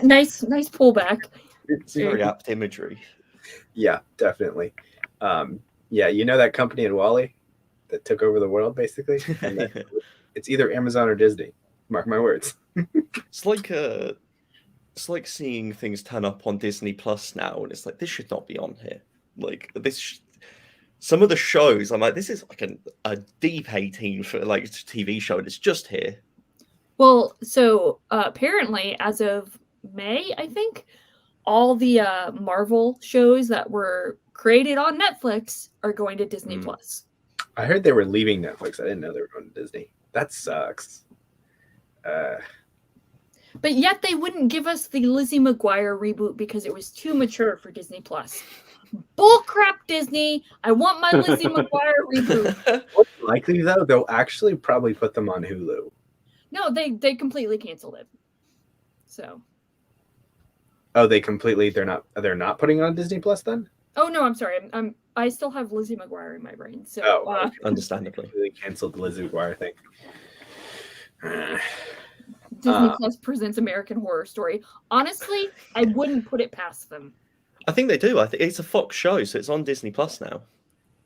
nice pullback. It's very apt imagery. Yeah, definitely. Yeah, you know that company in Wall-E that took over the world basically? And it's either Amazon or Disney. Mark my words. It's like seeing things turn up on Disney Plus now, and it's like this should not be on here. Like some of the shows, I'm like, this is like a deep 18 for like TV show, and it's just here. Well, so apparently, as of May, I think, all the Marvel shows that were created on Netflix are going to Disney Plus. I heard they were leaving Netflix. I didn't know they were going to Disney. That sucks. But yet they wouldn't give us the Lizzie McGuire reboot because it was too mature for Disney Plus. Bullcrap, Disney! I want my Lizzie McGuire reboot. What's likely though, they'll actually probably put them on Hulu. No, they completely canceled it. So. Oh, they're not putting it on Disney Plus then? Oh no, I'm sorry. I still have Lizzie McGuire in my brain. So okay. Understandably. They canceled the Lizzie McGuire thing. Disney Plus presents American Horror Story. Honestly, I wouldn't put it past them. I think they do. I think it's a Fox show, so it's on Disney Plus now.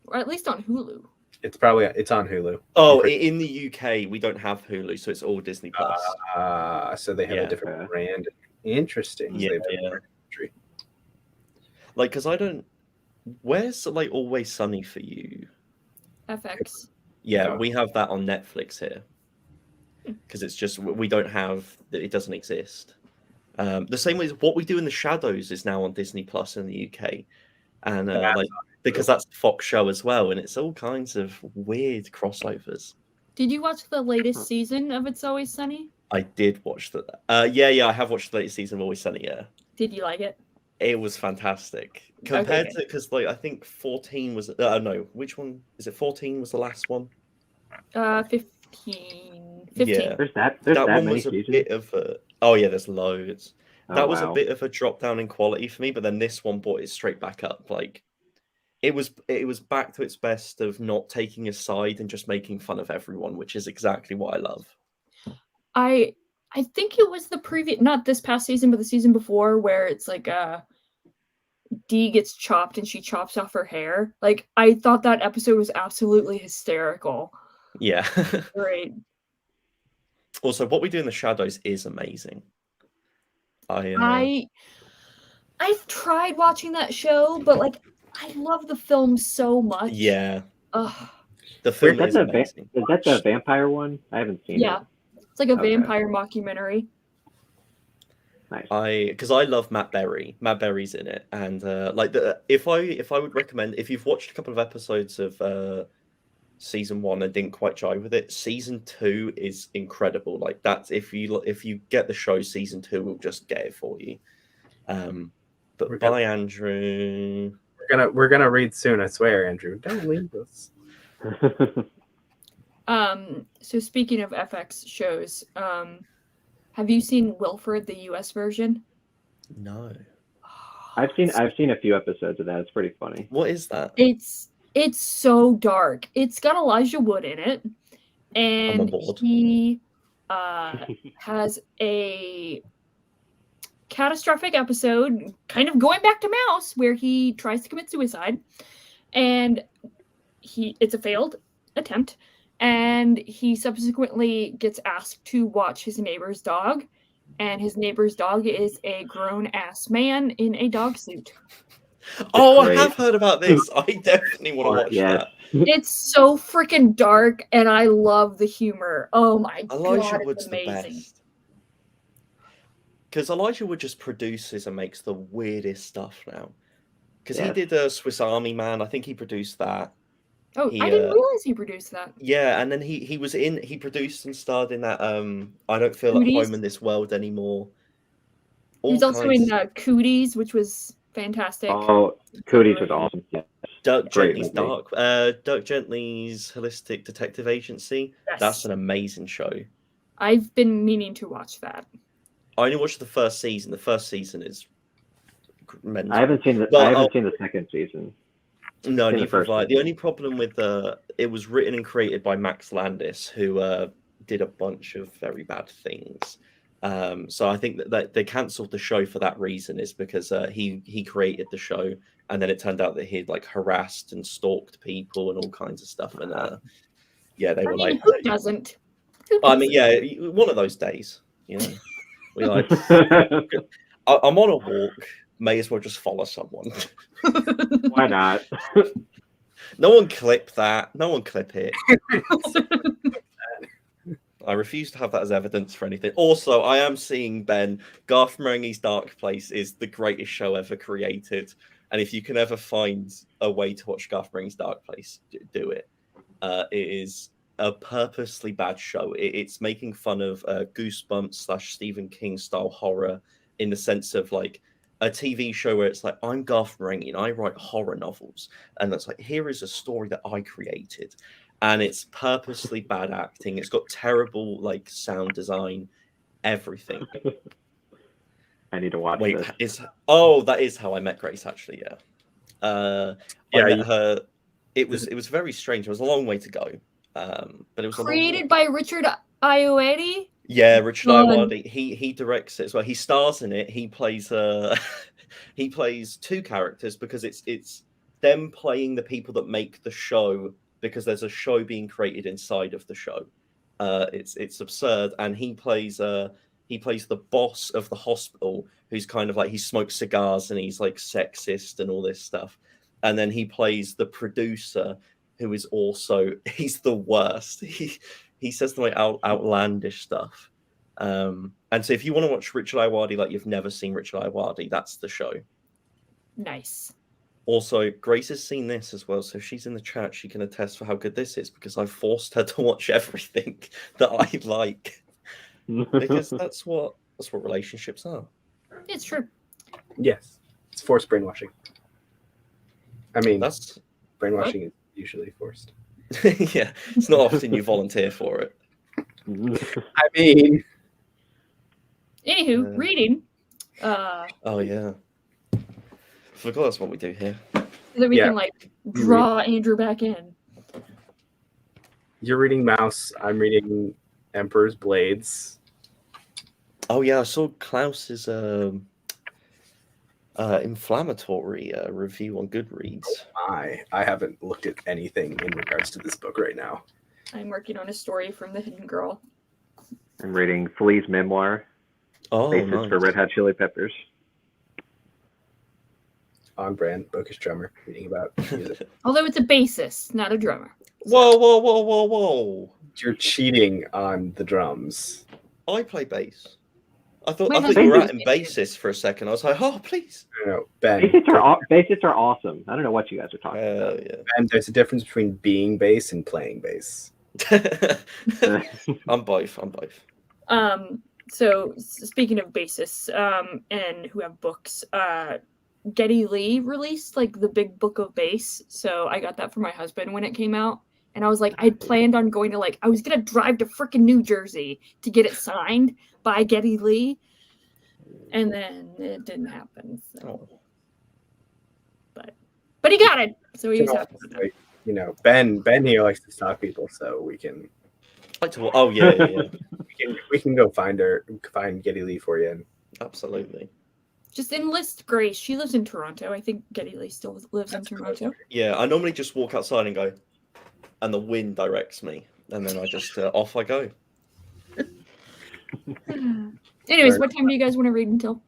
or at least on Hulu. It's on Hulu. Oh, in the UK, we don't have Hulu, so it's all Disney Plus. So they have a different brand. Interesting. Yeah, like, because I don't. Where's like Always Sunny for you? FX. Yeah, we have that on Netflix here. Because it's just we don't have it doesn't exist. The same way as What We Do in the Shadows is now on Disney Plus in the UK, and like because that's a Fox show as well, and it's all kinds of weird crossovers. Did you watch the latest season of It's Always Sunny? I did watch that. Yeah, I have watched the latest season of Always Sunny. Yeah. Did you like it? It was fantastic compared to because like I think 14 was no, which one is it? 14 was the last one. 15. Yeah, there's that one many was a seasons? bit of a. Oh yeah, there's loads. That was wow. a bit of a drop down in quality for me, but then this one brought it straight back up. Like it was back to its best of not taking a side and just making fun of everyone, which is exactly what I love. I think it was the previous, not this past season, but the season before, where it's like Dee gets chopped and she chops off her hair. Like, I thought that episode was absolutely hysterical. Yeah. Great. Also, What We Do in the Shadows is amazing. I've tried watching that show, but like I love the film so much. Yeah. Ugh. The film is amazing. Is that the vampire one? I haven't seen it. Yeah. It's like a vampire mockumentary. Nice. Because I love Matt Berry. Matt Berry's in it, and if I would recommend, if you've watched a couple of episodes of season 1 and didn't quite jive with it, season 2 is incredible. Like that's if you get the show, season 2 will just get it for you. But bye, Andrew. We're gonna read soon. I swear, Andrew. Don't leave us. So speaking of FX shows, have you seen Wilfred, the US version? No. I've seen a few episodes of that. It's pretty funny. What is that? It's so dark. It's got Elijah Wood in it, and he has a catastrophic episode, kind of going back to Mouse, where he tries to commit suicide, and it's a failed attempt, and he subsequently gets asked to watch his neighbor's dog, and his neighbor's dog is a grown-ass man in a dog suit. Oh, I have heard about this. I definitely want to watch that. It's so freaking dark, and I love the humor. Oh my god, it's amazing. Because Elijah Wood just produces and makes the weirdest stuff now. Because he did a Swiss Army Man. I think he produced that. Oh, I didn't realize he produced that. Yeah, and then he produced and starred in that I Don't Feel at Home in This World Anymore. He was also in Cooties, which was fantastic. Oh, Cooties was awesome. Yeah. Dirk Gently's Holistic Detective Agency. Yes. That's an amazing show. I've been meaning to watch that. I only watched the first season. The first season is mental. I haven't seen the second season. No, neither have I. The only problem with it was written and created by Max Landis, who did a bunch of very bad things. So I think that they cancelled the show for that reason, is because he created the show, and then it turned out that he'd like harassed and stalked people and all kinds of stuff. And they were like, who doesn't? I mean, yeah, one of those days, you know. We like, I'm on a walk. May as well just follow someone. Why not? No one clip that. No one clip it. I refuse to have that as evidence for anything. Also, I am seeing Ben. Garth Marenghi's Dark Place is the greatest show ever created. And if you can ever find a way to watch Garth Marenghi's Dark Place, do it. It is a purposely bad show. It's making fun of Goosebumps / Stephen King style horror, in the sense of like a TV show where it's like, I'm Garth Marenghi and I write horror novels, and that's like, here is a story that I created, and it's purposely bad acting. It's got terrible like sound design, everything. I need to watch this. That is How I Met Grace, actually. I met her. It was very strange. It was a long way to go. But it was created by Richard Ayoade. Yeah, Richard Ayoade. He directs it as well. He stars in it. He plays he plays two characters because them playing the people that make the show, because there's a show being created inside of the show. It's absurd, and he plays the boss of the hospital, who's kind of like, he smokes cigars and he's like sexist and all this stuff. And then he plays the producer, who is also, he's the worst. He says the like outlandish stuff. And so if you want to watch Richard Ayoade like you've never seen Richard Ayoade, that's the show. Nice. Also, Grace has seen this as well, so if she's in the chat, she can attest for how good this is, because I've forced her to watch everything that I like, because that's what relationships are. It's true. Yes, it's forced brainwashing. I mean, That's brainwashing is usually forced. yeah, it's not often you volunteer for it. I mean, Anywho, reading. Oh yeah, forgot that's what we do here. So that we can like draw Andrew back in. You're reading Mouse. I'm reading Emperor's Blades. Oh yeah, I saw Klaus's inflammatory review on Goodreads. I haven't looked at anything in regards to this book right now. I'm working on a story from The Hidden Girl. I'm reading Flea's memoir, Oh, basis nice. for Red Hot Chili Peppers. On brand, bookish drummer, reading about music. Although it's a bassist, not a drummer. Whoa! You're cheating on the drums. I play bass. I thought My you husband were plays at in bassist for a second. I was like, oh please. No, Ben. Bassists are awesome. I don't know what you guys are talking about. Yeah. Ben, there's a difference between being bass and playing bass. I'm both. So speaking of bassists, and who have books, Geddy Lee released like the big book of bass. So I got that for my husband when it came out. And I was like, I'd planned on going to I was going to drive to freaking New Jersey to get it signed by Geddy Lee. And then it didn't happen. So. But he got it. So he was happy. You know, Ben here likes to stalk people, so we can. Oh yeah. we can go find Geddy Lee for you. Absolutely. Just enlist Grace. She lives in Toronto. I think Geddy Lee still lives in Toronto. Yeah, I normally just walk outside and go, and the wind directs me, and then I just off I go. Anyways, what time do you guys want to read until?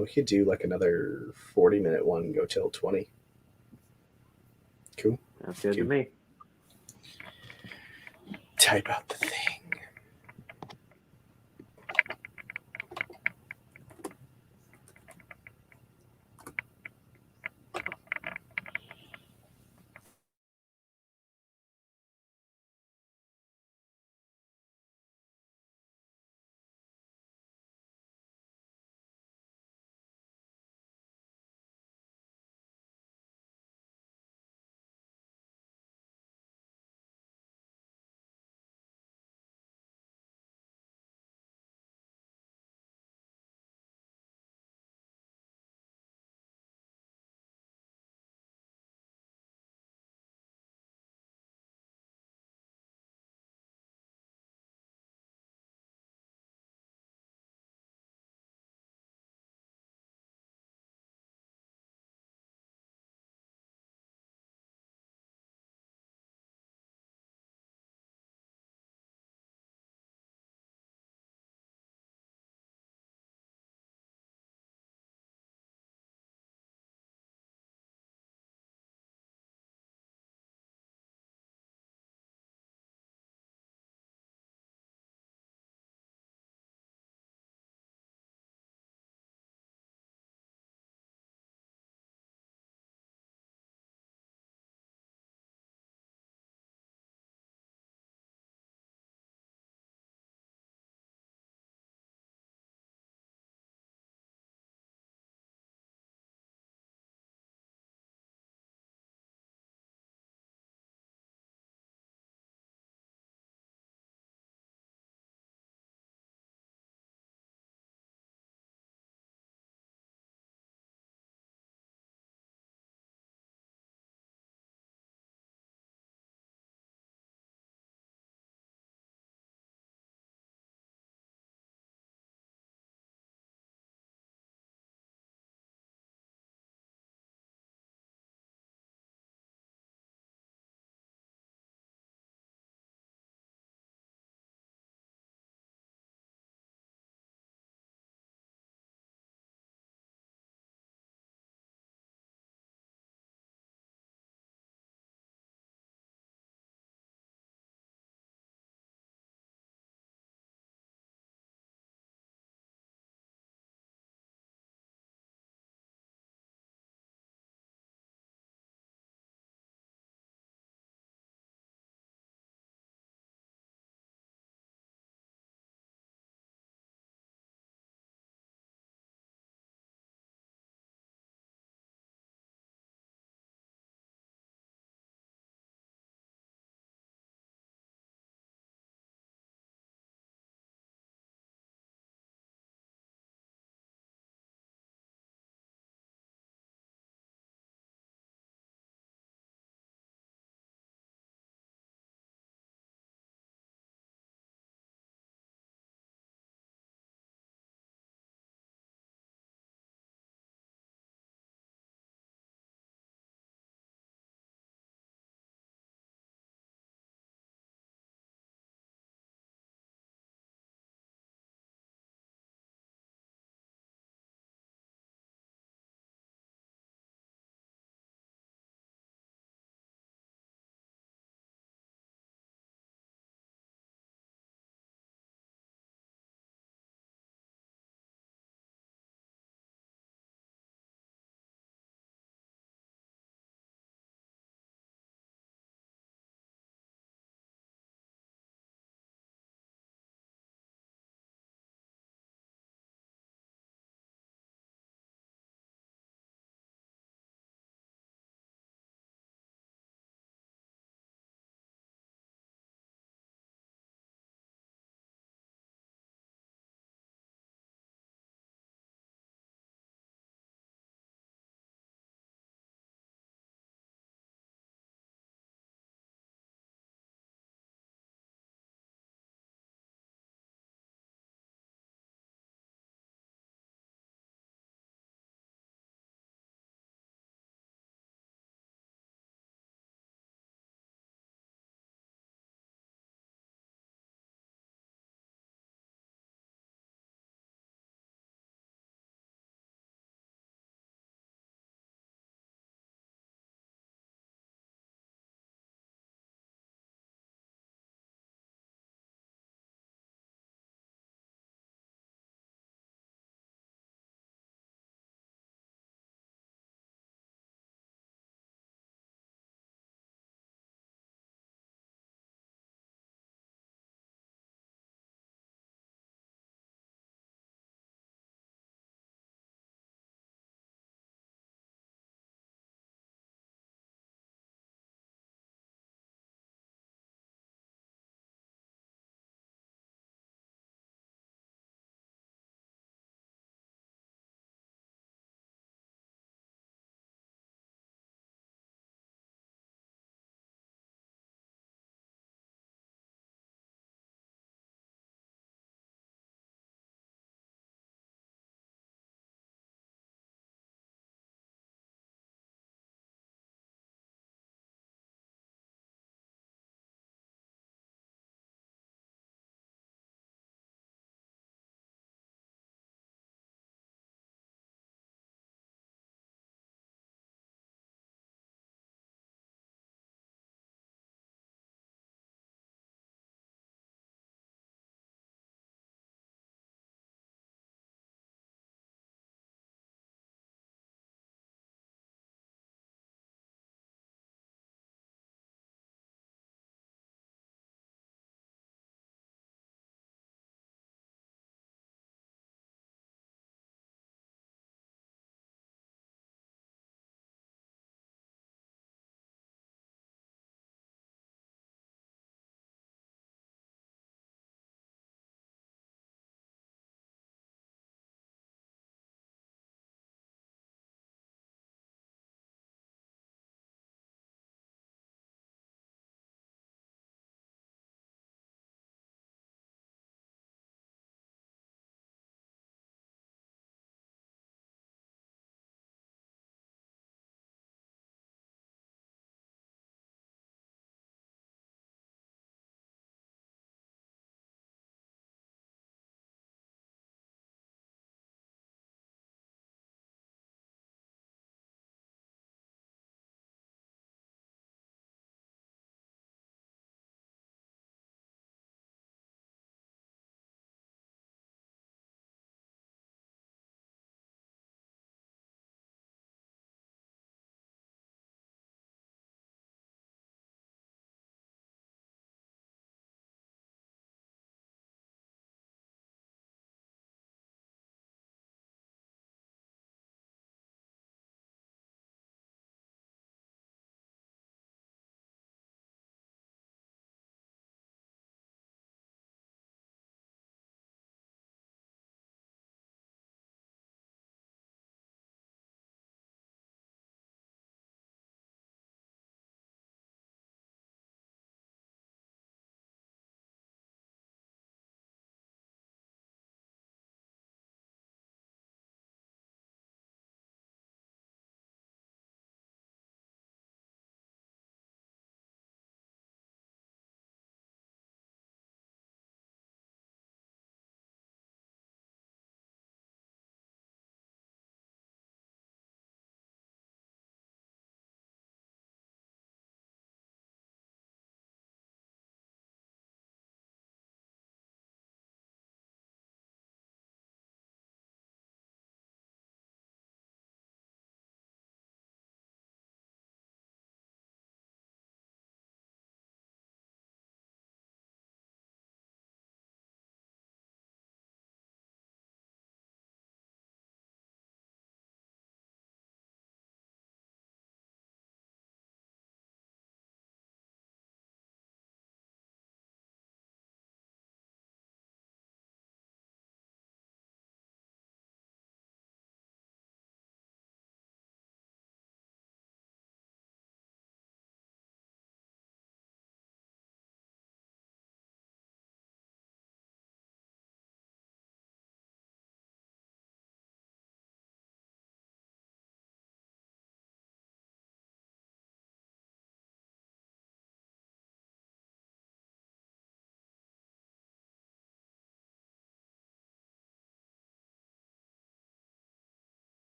We could do like another 40-minute one, go till 20. Cool. That's good to me. Type out the thing.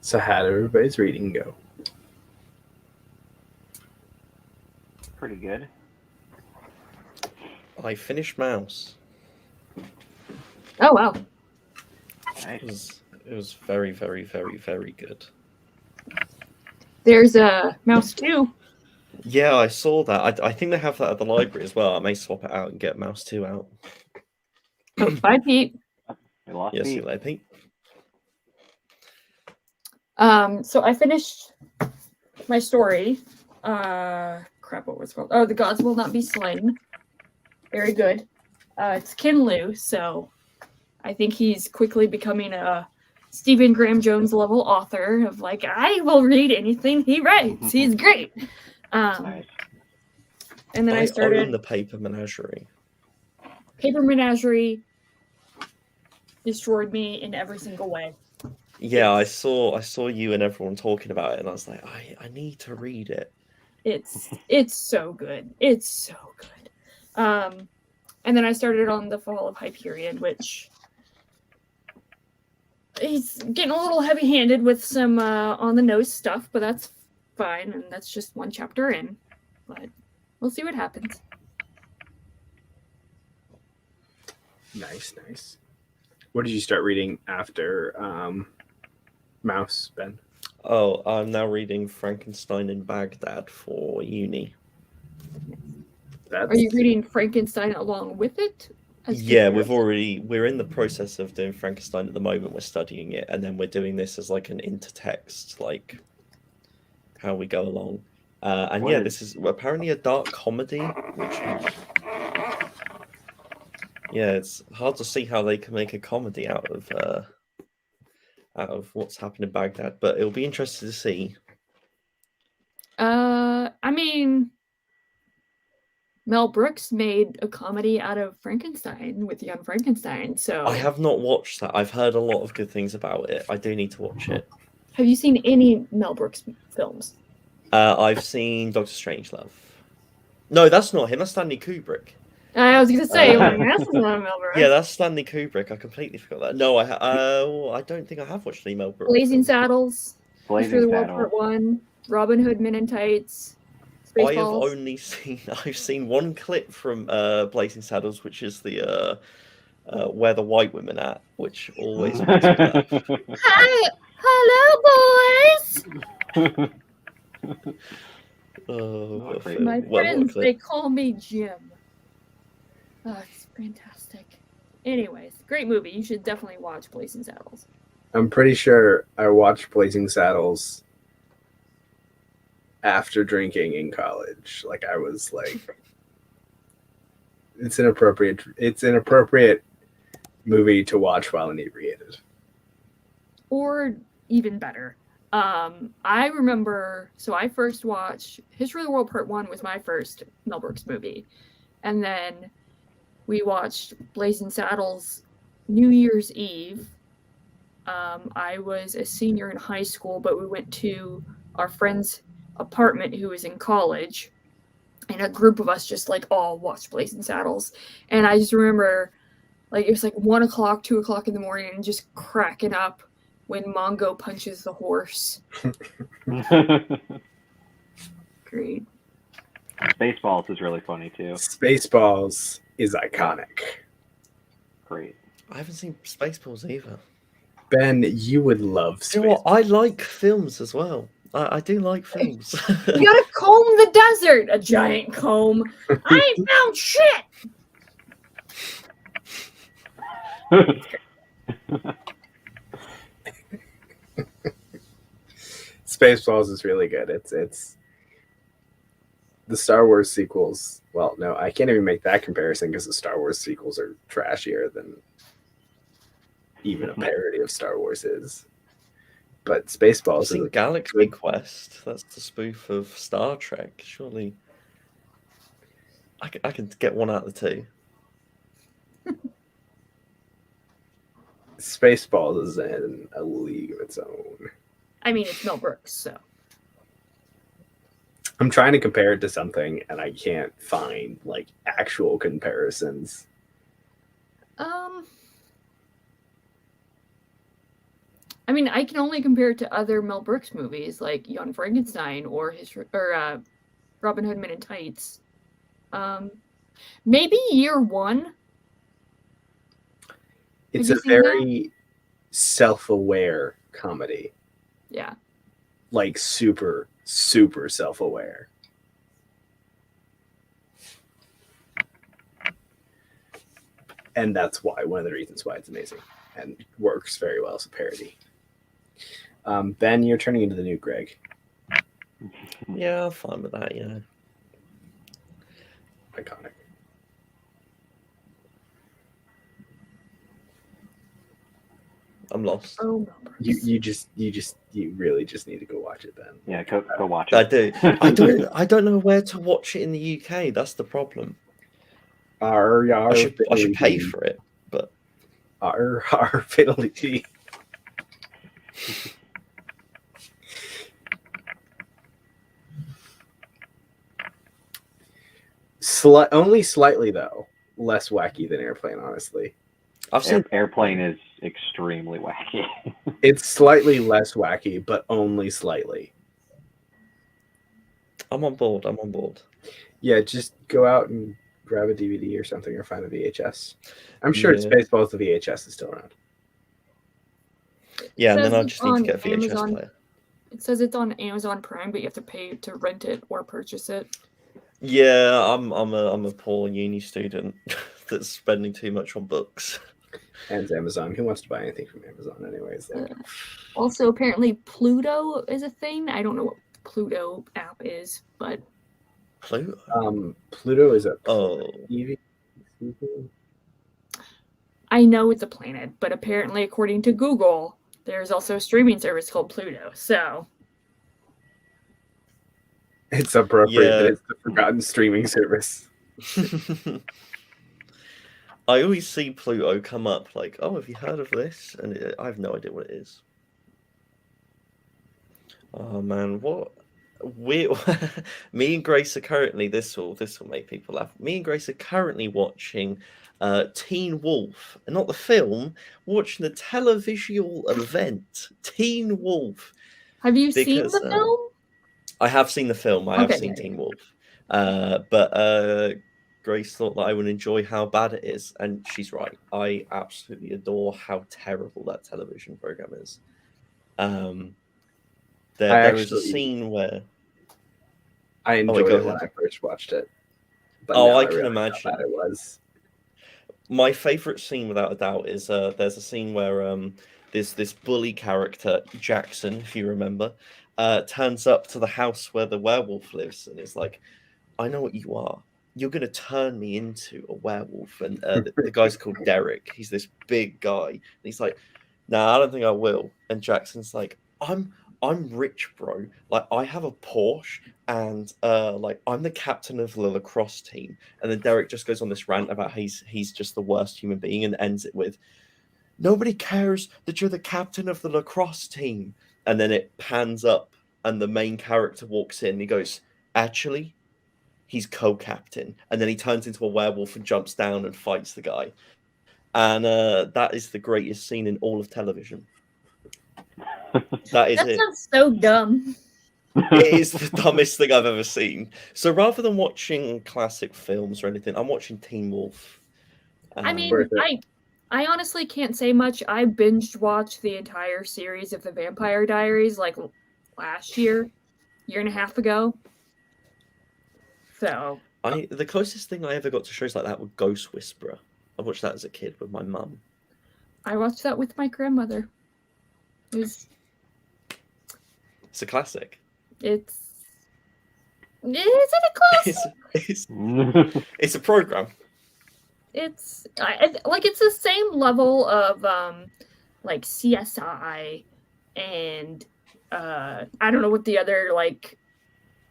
So how did everybody's reading go? Pretty good. I finished Mouse. Oh wow. Nice. It was very, very, very, very good. There's a Mouse 2. Yeah, I saw that. I think they have that at the library as well. I may swap it out and get Mouse 2 out. Oh, bye, Pete. We lost Yes, Pete. you later, Pete. So I finished my story. Crap, what was it called? Oh, The Gods Will Not Be Slain. Very good. It's Ken Liu, so I think he's quickly becoming a Stephen Graham Jones level author of like, I will read anything he writes. He's great. Nice. And then I started own the Paper Menagerie. Paper Menagerie. Destroyed me in every single way. Yeah, I saw you and everyone talking about it, and I was like, I need to read it. It's so good. It's so good. And then I started on The Fall of Hyperion, which he's getting a little heavy-handed with some on the nose stuff, but that's fine, and that's just one chapter in. But we'll see what happens. Nice. What did you start reading after Mouse, Ben? Oh, I'm now reading Frankenstein in Baghdad for uni. Are you reading Frankenstein along with it? Yeah, we're in the process of doing Frankenstein at the moment. We're studying it, and then we're doing this as like an intertext, like how we go along. And What yeah, is- this is apparently a dark comedy, which is, yeah, it's hard to see how they can make a comedy out of what's happened in Baghdad, but it'll be interesting to see. I mean, Mel Brooks made a comedy out of Frankenstein with Young Frankenstein, so... I have not watched that. I've heard a lot of good things about it. I do need to watch it. Have you seen any Mel Brooks films? I've seen Doctor Strangelove. No, that's not him. That's Stanley Kubrick. I was going to say, like, that's not Mel Brooks. Yeah, that's Stanley Kubrick. I completely forgot that. No, I don't think I have watched any Mel Brooks. Blazing films. Saddles, History of the World Blazing Part 1, Robin Hood Men in Tights, I have Spaceballs. only seen. I've seen one clip from Blazing Saddles, which is the where the white women at, which always makes me laugh. Hi! Hello, boys! Oh, what a Great. film. My What a friends, clip. they call me Jim. Oh, it's fantastic. Anyways, great movie. You should definitely watch Blazing Saddles. I'm pretty sure I watched Blazing Saddles after drinking in college. Like I was like, it's an appropriate movie to watch while inebriated. Or even better. I remember, so I first watched History of the World Part 1 was my first Mel Brooks movie. And then we watched Blazing Saddles New Year's Eve. I was a senior in high school, but we went to our friend's apartment who was in college. And a group of us just like all watched Blazing Saddles. And I just remember like it was like 1 o'clock, 2 o'clock in the morning and just cracking up when Mongo punches the horse. Great. Spaceballs is really funny too. Spaceballs is iconic. Great. I haven't seen Spaceballs either. Ben, you would love You know what? Spaceballs. I like films as well. I do like films. You gotta comb the desert! A giant comb. I ain't found shit! Spaceballs is really good. It's the Star Wars sequels. Well, no, I can't even make that comparison because the Star Wars sequels are trashier than even a parody of Star Wars is. But I've Spaceballs is seen Galaxy Quest. That's the spoof of Star Trek. Surely, I could get one out of the two. Spaceballs is in a league of its own. I mean, it's Mel Brooks, so. I'm trying to compare it to something and I can't find like actual comparisons. I mean, I can only compare it to other Mel Brooks movies like Young Frankenstein or Robin Hood Men in Tights. Maybe Year One. It's you a seen that? very self-aware comedy. Yeah. Like super, super self-aware. And that's why, one of the reasons why it's amazing and works very well as a parody. Ben, you're turning into the new Greg. Yeah, I'm fine with that. Yeah. Iconic. I'm lost. Oh, Mel Brooks. You really just need to go watch it, Ben. Yeah, go watch I it. do. I don't know where to watch it in the UK. That's the problem. I should pay for it, but our fiddly. Only slightly though, less wacky than Airplane, honestly. I've seen Airplane is extremely wacky. It's slightly less wacky, but only slightly. I'm on board. I'm on board. Yeah, just go out and grab a DVD or something, or find a VHS. I'm sure it's Yeah. Spaceballs. The VHS is still around. Yeah, and says then I it's just need to on get a VHS Amazon. player. It says it's on Amazon Prime, but you have to pay to rent it or purchase it. Yeah, I'm a poor uni student that's spending too much on books. And it's Amazon. Who wants to buy anything from Amazon, anyways? Like, Also, apparently Pluto is a thing. I don't know what the Pluto app is, but Pluto. Pluto is a Oh, TV. I know it's a planet. But apparently, according to Google, there's also a streaming service called Pluto. So It's appropriate that Yeah. it's the forgotten streaming service. I always see Pluto come up like, oh, have you heard of this? And I have no idea what it is. Oh man, what we me and Grace are currently this will make people laugh. Me and Grace are currently watching Teen Wolf, and not the film, watching the televisual event Teen Wolf. have you seen Because, the film? I have seen the film. I have Okay. seen Teen Wolf. But Grace thought that I would enjoy how bad it is, and she's right. I absolutely adore how terrible that television program is. There is a scene where I enjoyed go it when I ahead. first watched it. But Oh, now I can realize how imagine. bad it was. My favorite scene, without a doubt, is there's a scene where this bully character Jackson, if you remember, turns up to the house where the werewolf lives, and is like, "I know what you are. You're gonna turn me into a werewolf." And the guy's called Derek. He's this big guy, and he's like, "Nah, I don't think I will." And Jackson's like, I'm rich, bro. Like, I have a Porsche, and like, I'm the captain of the lacrosse team." And then Derek just goes on this rant about how he's just the worst human being, and ends it with, "Nobody cares that you're the captain of the lacrosse team." And then it pans up, and the main character walks in, and he goes, "Actually, he's co-captain." And then he turns into a werewolf and jumps down and fights the guy. And that is the greatest scene in all of television. That is That it. sounds so dumb. It is the dumbest thing I've ever seen. So rather than watching classic films or anything, I'm watching Teen Wolf. I mean, Worth it. I honestly can't say much. I binged watched the entire series of the Vampire Diaries like last year and a half ago. So The closest thing I ever got to shows like that was Ghost Whisperer. I watched that as a kid with my mum. I watched that with my grandmother. It's a classic. Is it a classic? It's a program. It's the same level of like CSI and I don't know what the other like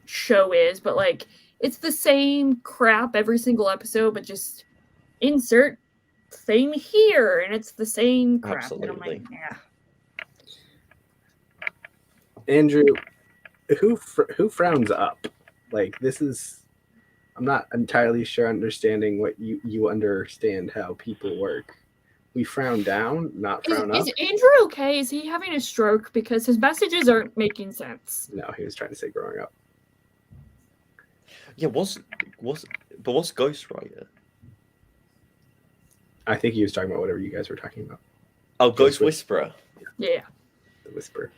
show is, but like it's the same crap every single episode, but just insert thing here, and it's the same crap. Absolutely. And I'm like, yeah. Andrew, who frowns up? Like, this is, I'm not entirely sure understanding what you understand how people work. We frown down, not frown up. Is Andrew okay? Is he having a stroke? Because his messages aren't making sense. No, he was trying to say growing up. Yeah, what's Ghostwriter? I think he was talking about whatever you guys were talking about. Oh, Ghost Whisperer. Yeah. The Whisper.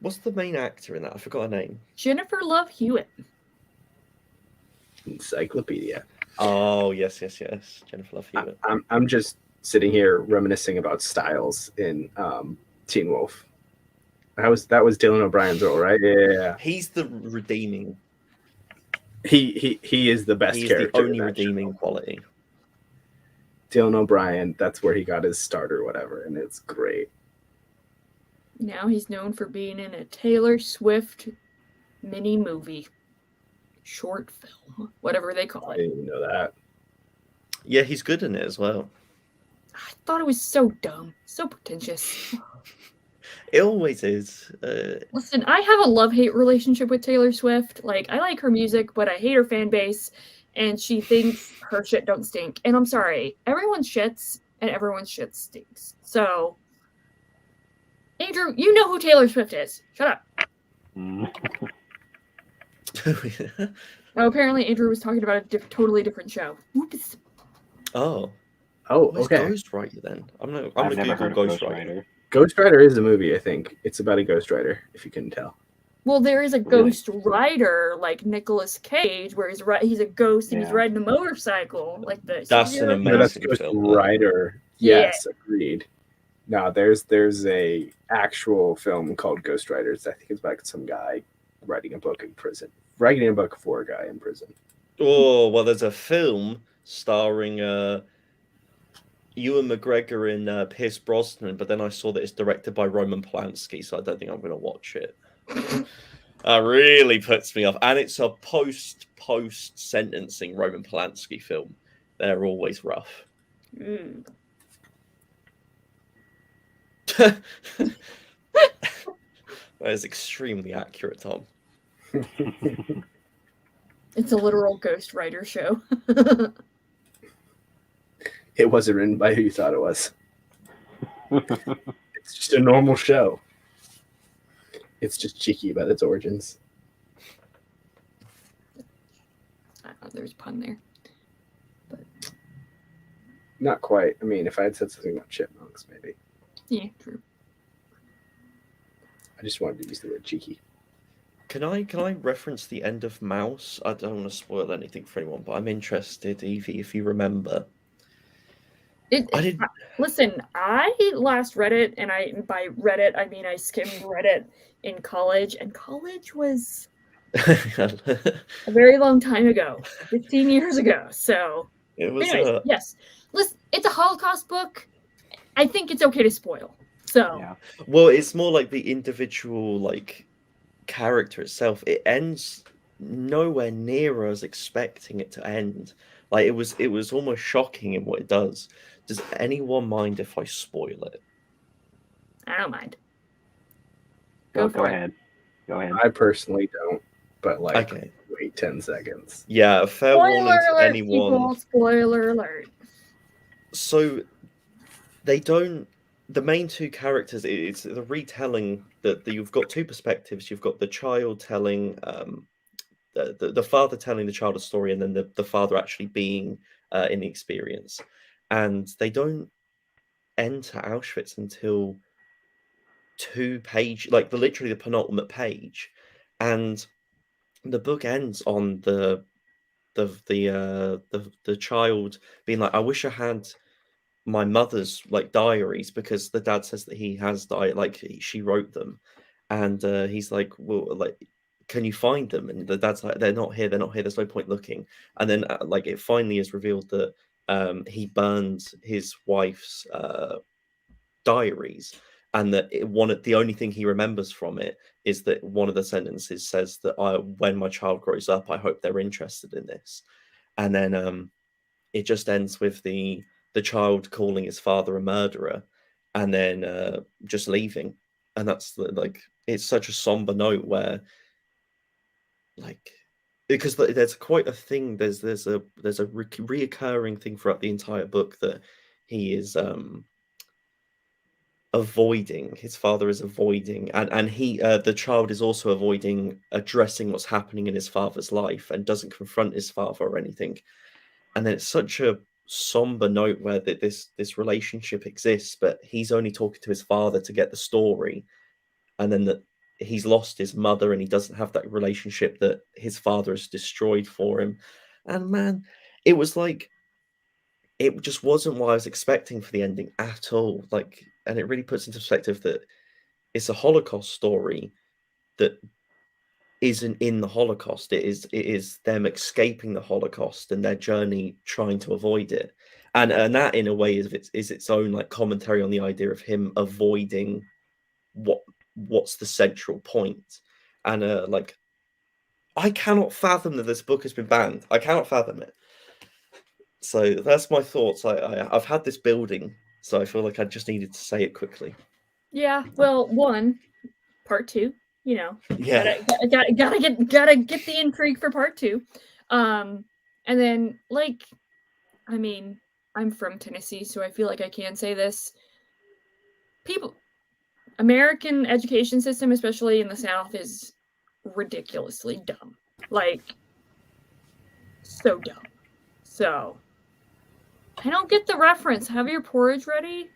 What's the main actor in that? I forgot her name. Jennifer Love Hewitt. Encyclopedia. Oh, yes. Jennifer Love Hewitt. I'm just sitting here reminiscing about Styles in Teen Wolf. That was Dylan O'Brien's role, right? Yeah. He's the redeeming. He is the best He's character. the only redeeming quality. Dylan O'Brien, that's where he got his start or whatever, and it's great. Now he's known for being in a Taylor Swift mini movie. Short film. Whatever they call I it. didn't even know that. Yeah, he's good in it as well. I thought it was so dumb. So pretentious. It always is. Listen, I have a love-hate relationship with Taylor Swift. Like, I like her music, but I hate her fan base, and she thinks her shit don't stink. And I'm sorry, everyone shits, and everyone's shit stinks. So, Andrew, you know who Taylor Swift is. Shut up. Oh, apparently Andrew was talking about a totally different show. Whoops. Oh, okay. Ghostwriter then? I'm I've gonna never heard Google of Ghostwriter. Ghost Rider is a movie, I think. It's about a Ghost Rider, if you couldn't tell. Well, there is a Really? ghost rider like Nicolas Cage, where he's a ghost and he's Yeah. riding a motorcycle, like the. That's an superhero amazing No, that's film. Ghost film. Rider. Yeah. Yes, agreed. No, there's a actual film called Ghost Riders. I think it's about some guy writing a book in prison. Writing a book for a guy in prison. Oh, well, there's a film starring Ewan McGregor and Pierce Brosnan, but then I saw that it's directed by Roman Polanski, so I don't think I'm going to watch it. That really puts me off. And it's a post sentencing Roman Polanski film. They're always rough. Mm. That is extremely accurate, Tom. It's a literal Ghost Rider show. It wasn't written by who you thought it was. It's just a normal show. It's just cheeky about its origins. There's a pun there. Not quite. I mean, if I had said something about chipmunks, maybe. Yeah, true. I just wanted to use the word cheeky. Can I reference the end of Mouse? I don't want to spoil anything for anyone, but I'm interested, Evie, if you remember. I didn't. Listen, I last read it, and by read it, I mean I skimmed Reddit in college, and college was a very long time ago, 15 years ago. So, It was. anyways, yes. Listen, it's a Holocaust book. I think it's okay to spoil. So, Yeah. Well, it's more like the individual character itself. It ends nowhere near as expecting it to end. Like it was almost shocking in what it does. Does anyone mind if I spoil it? I don't mind. Go for it. ahead. Go ahead. I personally don't, but Okay. wait 10 seconds. Yeah, a fair warning Spoiler to alert, anyone. people. Spoiler alert. So they don't. The main two characters, it's the retelling that you've got two perspectives. You've got the child telling, the father telling the child a story, and then the father actually being in the experience. And they don't enter Auschwitz until 2 page, literally the penultimate page, and the book ends on the child being like, "I wish I had my mother's diaries," because the dad says that he has she wrote them, and he's like, "Well, can you find them?" And the dad's like, they're not here, there's no point looking." And then it finally is revealed that he burned his wife's diaries, and that the only thing he remembers from it is that one of the sentences says that when my child grows up, I hope they're interested in this. And then it just ends with the child calling his father a murderer, and then just leaving. And that's it's such a somber note where because there's quite a thing, there's a reoccurring thing throughout the entire book that he is avoiding. His father is avoiding, and he the child is also avoiding addressing what's happening in his father's life and doesn't confront his father or anything. And then it's such a somber note where this relationship exists, but he's only talking to his father to get the story, and then that he's lost his mother and he doesn't have that relationship that his father has destroyed for him. And man, it was like, it just wasn't what I was expecting for the ending at all. Like, and it really puts into perspective that it's a Holocaust story that isn't in the Holocaust. It is them escaping the Holocaust and their journey trying to avoid it. And that in a way is its own like commentary on the idea of him avoiding what's the central point. And like, I cannot fathom that this book has been banned. I cannot fathom it. So that's my thoughts. I've had this building, so I feel like I just needed to say it quickly. Yeah, well, part 2, you know. Yeah. Gotta get the intrigue for part 2. And then, like, I mean, I'm from Tennessee, so I feel like I can say this. American education system, especially in the South, is ridiculously dumb. Like, so dumb. So, I don't get the reference. Have your porridge ready?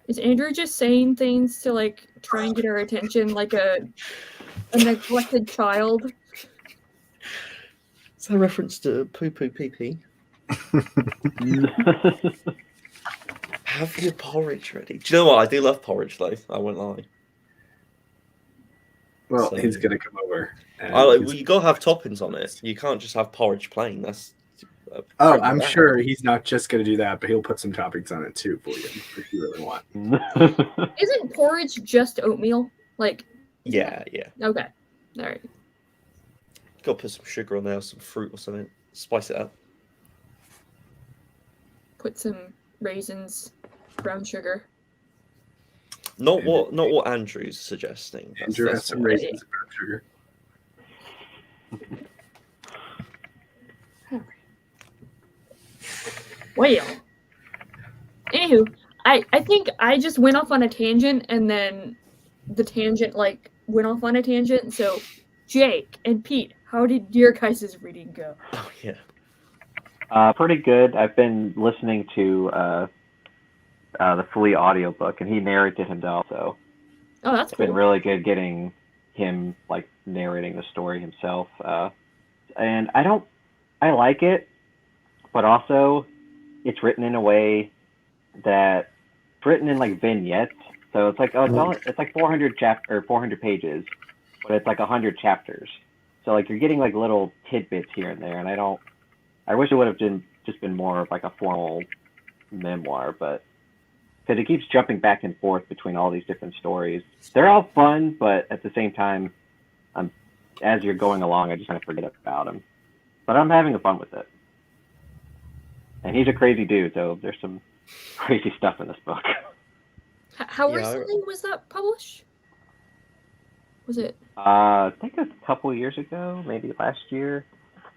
Is Andrew just saying things to, like, try and get our attention like a neglected child? Is that a reference to poo poo pee pee? Have your porridge ready. Do you know what? I do love porridge, though. I won't lie. Well, So- he's gonna come over. Well, you gotta have toppings on it. You can't just have porridge plain. That's Oh, I'm sure he's not just gonna do that, but he'll put some toppings on it too for you if you really want. Isn't porridge just oatmeal? Like, Yeah. okay. All right. Gotta put some sugar on there, some fruit or something. Spice it up. Put some raisins, brown sugar. Not what Andrew's suggesting. Andrew has some raisins and brown sugar. Well, anywho, I think I just went off on a tangent, and then the tangent like went off on a tangent. So, Jake and Pete, how did your guys' reading go? Oh yeah. Pretty good. I've been listening to the Flea audiobook, and he narrated himself, so Oh, that's it's cool. been really good getting him like narrating the story himself. And I like it, but also it's written in a way that it's written in like vignettes. So it's like it's like 400 pages, but it's like 100 chapters. So like you're getting like little tidbits here and there, and I wish it would have just been more of like a formal memoir, but because it keeps jumping back and forth between all these different stories. They're all fun, but at the same time, as you're going along, I just kind of forget about them. But I'm having fun with it. And he's a crazy dude, so there's some crazy stuff in this book. How Yeah, recently was that published? Was it? I think a couple years ago, maybe last year.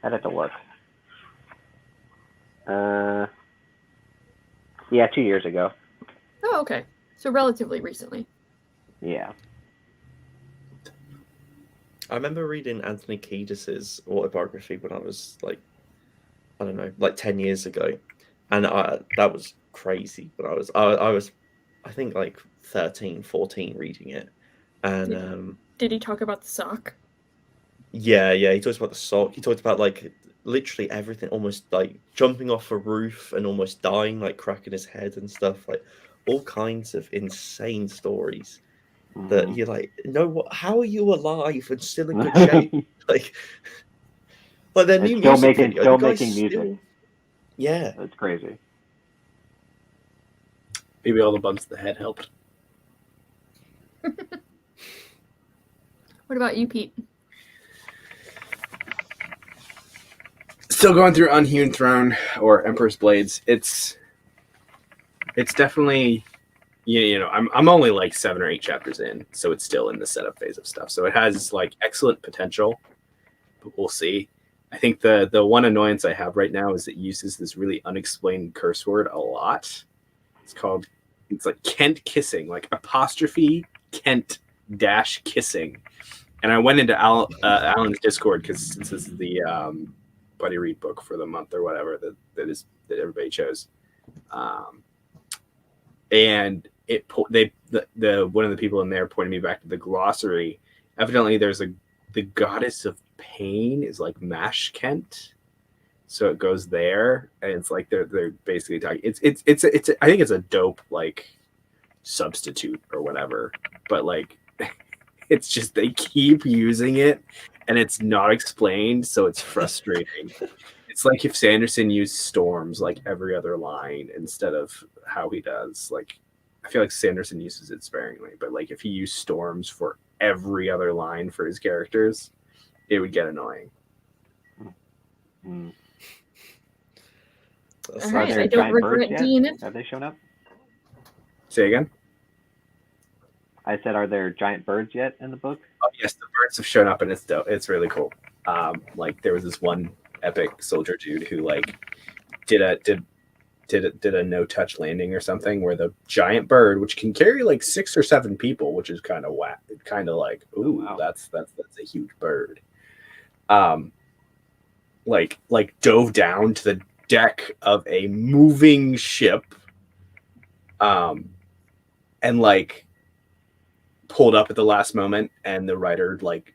I'd have to look. Yeah, 2 years ago. Oh, okay. So relatively recently. Yeah. I remember reading Anthony Kiedis's autobiography when I was like, I don't know, like 10 years ago, and that was crazy. But I was, I think like 13, 14 reading it, and Did he talk about the sock? yeah, he talks about the sock. He talked about like literally everything, almost like jumping off a roof and almost dying, like cracking his head and stuff, like all kinds of insane stories. That you're like, no, what? How are you alive and still in good shape? Like their new still music making video, still the guy's making music. still- Yeah, It's crazy. Maybe all the bumps to the head helped. What about you, Pete? Still going through Unhewn Throne or Emperor's Blades. It's definitely, you know, I'm only like 7 or 8 chapters in, so it's still in the setup phase of stuff. So it has like excellent potential, but we'll see. I think the one annoyance I have right now is it uses this really unexplained curse word a lot. It's like Kent kissing, like apostrophe Kent dash kissing. And I went into Alan's Discord because since this is the Buddy Read book for the month or whatever that everybody chose, and one of the people in there pointed me back to the glossary. Evidently, there's the goddess of pain is like Mash Kent, so it goes there, and it's like they're basically talking. It's I think it's a dope like substitute or whatever, but like it's just they keep using it, and it's not explained, so it's frustrating. It's like if Sanderson used storms like every other line instead of how he does. Like I feel like Sanderson uses it sparingly, but like if he used storms for every other line for his characters, it would get annoying. Mm. All right, I don't regret DNF. Have they shown up? Say again? I said, are there giant birds yet in the book? Oh yes, the birds have shown up, and it's dope. It's really cool. Like there was this one epic soldier dude who like did a no touch landing or something where the giant bird, which can carry like 6 or 7 people, which is kind of like ooh, wow. that's a huge bird. Like dove down to the deck of a moving ship, and like pulled up at the last moment, and the writer like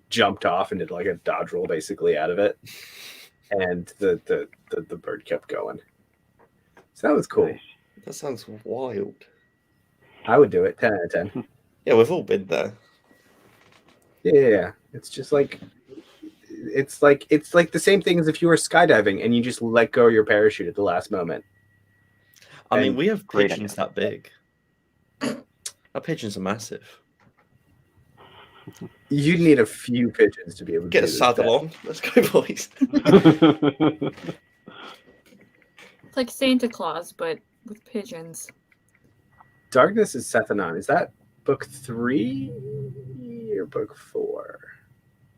jumped off and did like a dodge roll basically out of it, and the bird kept going. So that was cool. Nice. That sounds wild. I would do it 10 out of 10. Yeah, we've all been there. Yeah, it's just like it's like the same thing as if you were skydiving and you just let go of your parachute at the last moment. I mean, we have pigeons that big. Our pigeons are massive. You'd need a few pigeons to be able to get a saddle on. Let's go, boys. It's like Santa Claus, but with pigeons. Darkness is Sethanon. Is that book 3 or book 4?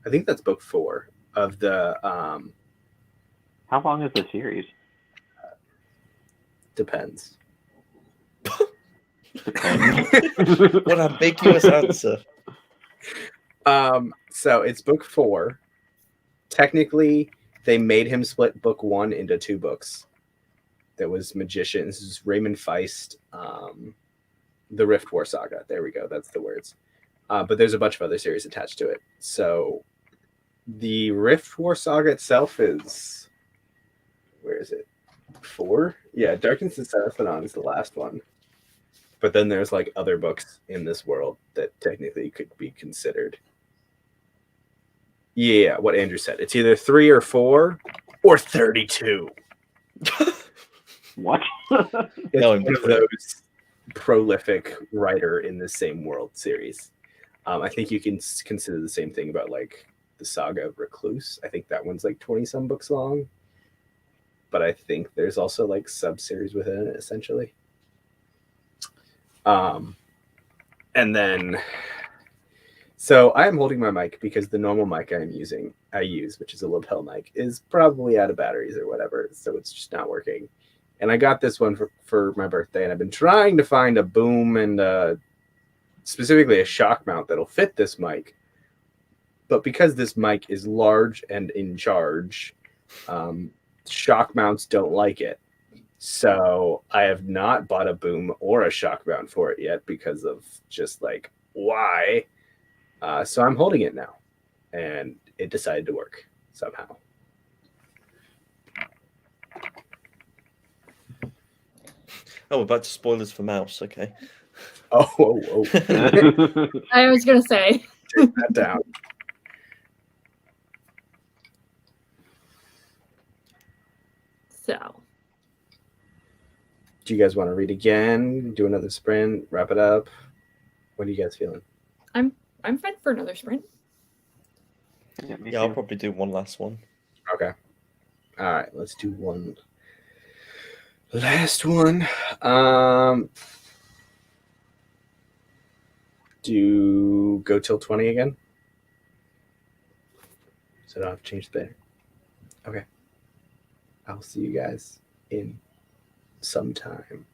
I think that's book 4 of the. How long is the series? Depends. What an ambiguous answer. So it's book 4. Technically, they made him split book 1 into 2 books. There was Magicians. This is Raymond Feist, the Rift War Saga. There we go. That's the words. But there's a bunch of other series attached to it. So the Rift War Saga itself is, where is it? 4? Yeah, Darkness and Sethanon is the last one. But then there's like other books in this world that technically could be considered. Yeah, what Andrew said. It's either 3 or 4 or 32. What? It's one of those prolific writer in the same world series. I think you can consider the same thing about like the Saga of Recluse. I think that one's like 20 some books long. But I think there's also like sub-series within it, essentially. And then, so I am holding my mic because the normal mic I use, which is a lapel mic, is probably out of batteries or whatever. So it's just not working. And I got this one for my birthday, and I've been trying to find a boom and specifically a shock mount that'll fit this mic. But because this mic is large and in charge, shock mounts don't like it. So I have not bought a boom or a shock mount for it yet because of just like, why? So I'm holding it now, and it decided to work somehow. Oh, we're back to spoilers for Mouse. Okay. Oh. I was going to say. Take that down. So. Do you guys want to read again? Do another sprint? Wrap it up? What are you guys feeling? I'm fine for another sprint. Yeah, I'll probably do one last one. Okay. All right, let's do one last one. Do go till 20 again? So I don't have to change the banner. Okay. I'll see you guys in some time.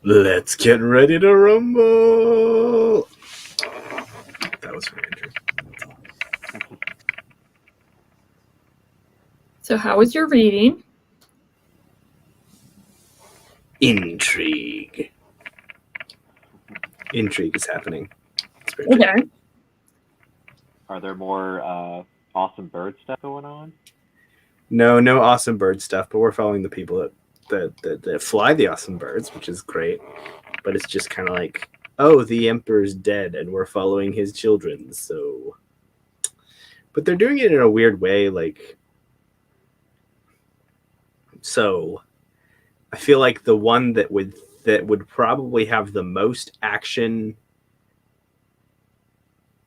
Let's get ready to rumble. That was for Andrew. So how was your reading? Intrigue. Intrigue is happening. Okay. Are there more awesome bird stuff going on? No awesome bird stuff, but we're following the people that fly the awesome birds, which is great. But it's just kind of like, oh, the emperor's dead, and we're following his children. So, but they're doing it in a weird way. Like, so I feel like the one that would probably have the most action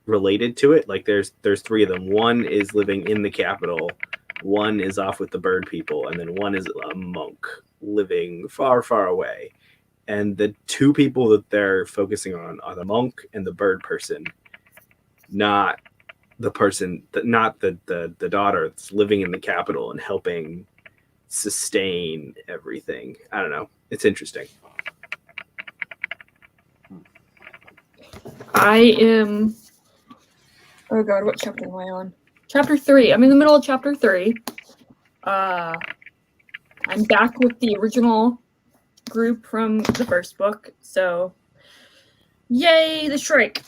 related to it. Like, there's three of them. One is living in the capital. One is off with the bird people, and then one is a monk living far, far away. And the two people that they're focusing on are the monk and the bird person, not the person that, not the daughter that's living in the capital and helping sustain everything. I don't know. It's interesting. I am. Oh God, what chapter am I on? Chapter 3. I'm in the middle of chapter 3. I'm back with the original group from the first book, so yay, the Shrike.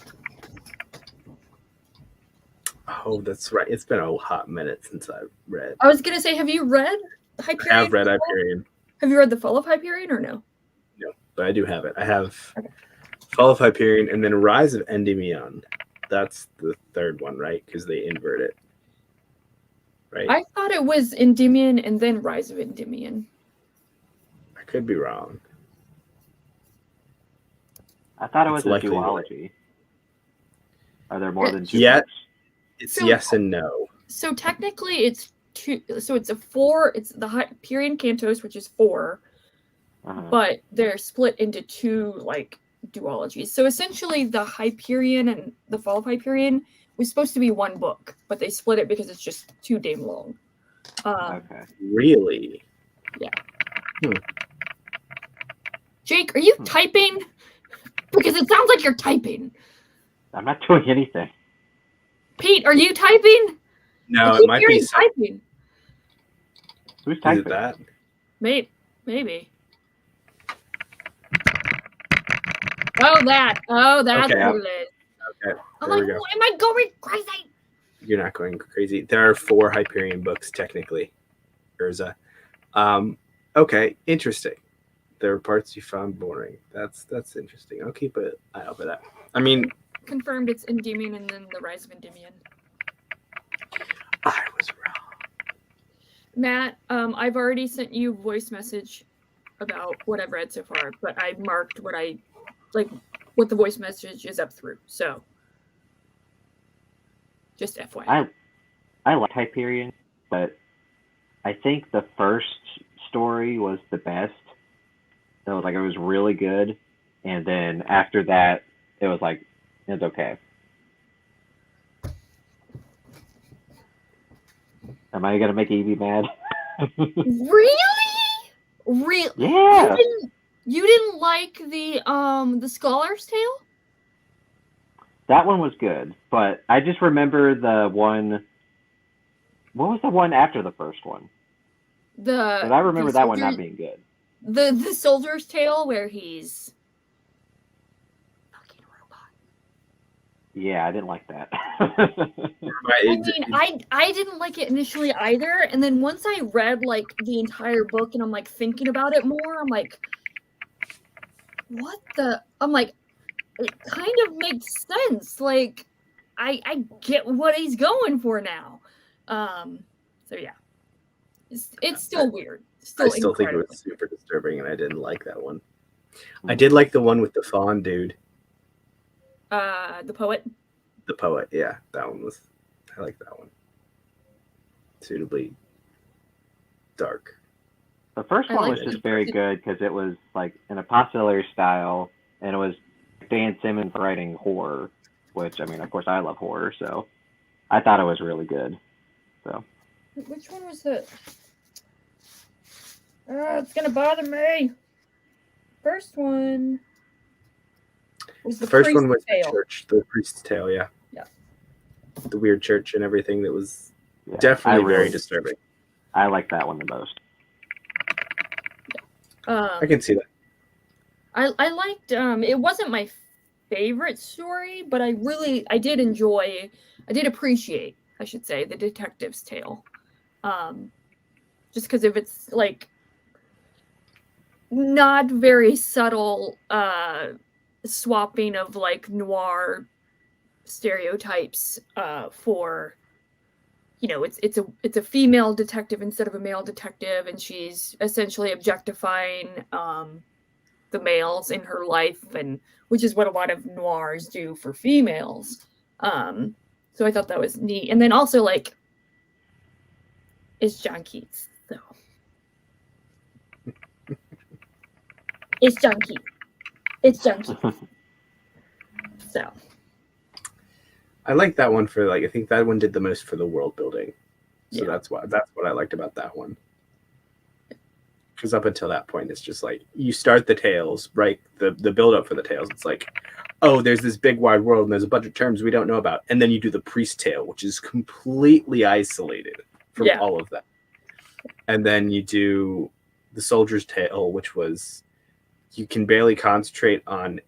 Oh, that's right. It's been a hot minute since I read. I was gonna say, have you read Hyperion? I have read Hyperion. Have you read the Fall of Hyperion or no? No, but I do have it. I have Fall of Hyperion and then Rise of Endymion. That's the third one, right? Because they invert it. Right? I thought it was Endymion and then Rise of Endymion. I could be wrong. I thought it was It's a likely duology. Are there more than two? Yeah. books? It's So- yes and no. So technically it's 2, so it's a 4, it's the Hyperion Cantos, which is 4, Uh-huh. but they're split into 2 like duologies. So essentially the Hyperion and the Fall of Hyperion was supposed to be one book, but they split it because it's just too damn long. Okay. Really? Jake, are you typing? Because it sounds like you're typing. I'm not doing anything. Pete, are you typing? No, I it keep might hearing be. typing. Who's Is typing? it that? Maybe. Oh, that's Okay, what it is. Okay, I'm there like, we go. am I going crazy? You're not going crazy. There are 4 Hyperion books technically. Urza. Okay, interesting. There are parts you found boring. That's interesting. I'll keep an eye out for that. I mean, Confirmed it's Endymion and then the Rise of Endymion. I was wrong. Matt, I've already sent you a voice message about what I've read so far, but I marked what the voice message is up through. So, just FYI. I like Hyperion, but I think the first story was the best. It was really good, and then after that, it was okay. Am I gonna make Evie mad? Really? Yeah. You didn't like the Scholar's Tale? That one was good, but I just remember the one. What was the one after the first one? But I remember that one not being good. The Soldier's Tale, where he's fucking robot. Yeah, I didn't like that. I didn't like it initially either, and then once I read like the entire book and I'm like thinking about it more, I'm like, what the? I'm like, it kind of makes sense. Like, I get what he's going for now. So yeah, it's still weird. I still think it was super disturbing, and I didn't like that one. I did like the one with the fawn dude. The poet. The poet, yeah, that one was. I like that one. Suitably dark. The first one was just very good because it was like an apostolary style, and it was Dan Simmons writing horror, which I mean, of course, I love horror, so I thought it was really good. So. Which one was it? It's gonna bother me. first one was The first one was Priest's the Tale. church, the priest's tale. Yeah. Yeah. The weird church and everything that was Yeah, definitely very disturbing. I like that one the most. I can see that. I liked it wasn't my favorite story, but I did appreciate, I should say, the detective's tale. Just because of its like not very subtle swapping of like noir stereotypes for, you know, it's a female detective instead of a male detective, and she's essentially objectifying the males in her life, and which is what a lot of noirs do for females. So I thought that was neat. And then also, like, it's John Keats, so it's John Keats. It's John Keats. So I like that one for like I think that one did the most for the world building. So Yeah. that's what I liked about that one. Because up until that point, it's just like you start the tales, right? The build up for the tales. It's like, oh, there's this big wide world and there's a bunch of terms we don't know about, and then you do the priest tale, which is completely isolated from Yeah. all of that, and then you do the soldier's tale, which was you can barely concentrate on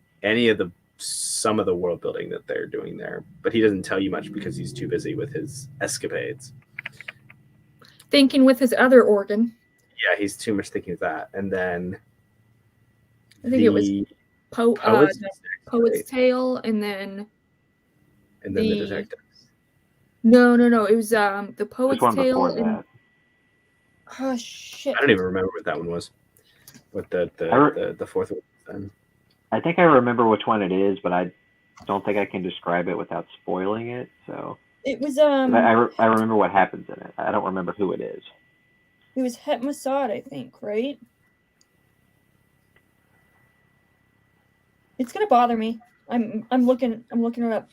some of the world building that they're doing there, but he doesn't tell you much because he's too busy with his escapades. thinking with his other organ. Yeah, he's too much thinking of that. And then I think it was Poet's Poet's Tale, and then the detectives. No. It was the Poet's Just one Tale before and that. oh shit. I don't even remember what that one was. What the fourth one was then. I think I remember which one it is, but I don't think I can describe it without spoiling it. So It was I remember what happens in it. I don't remember who it is. it was Het Mossad, I think, right? It's gonna bother me. I'm looking it up.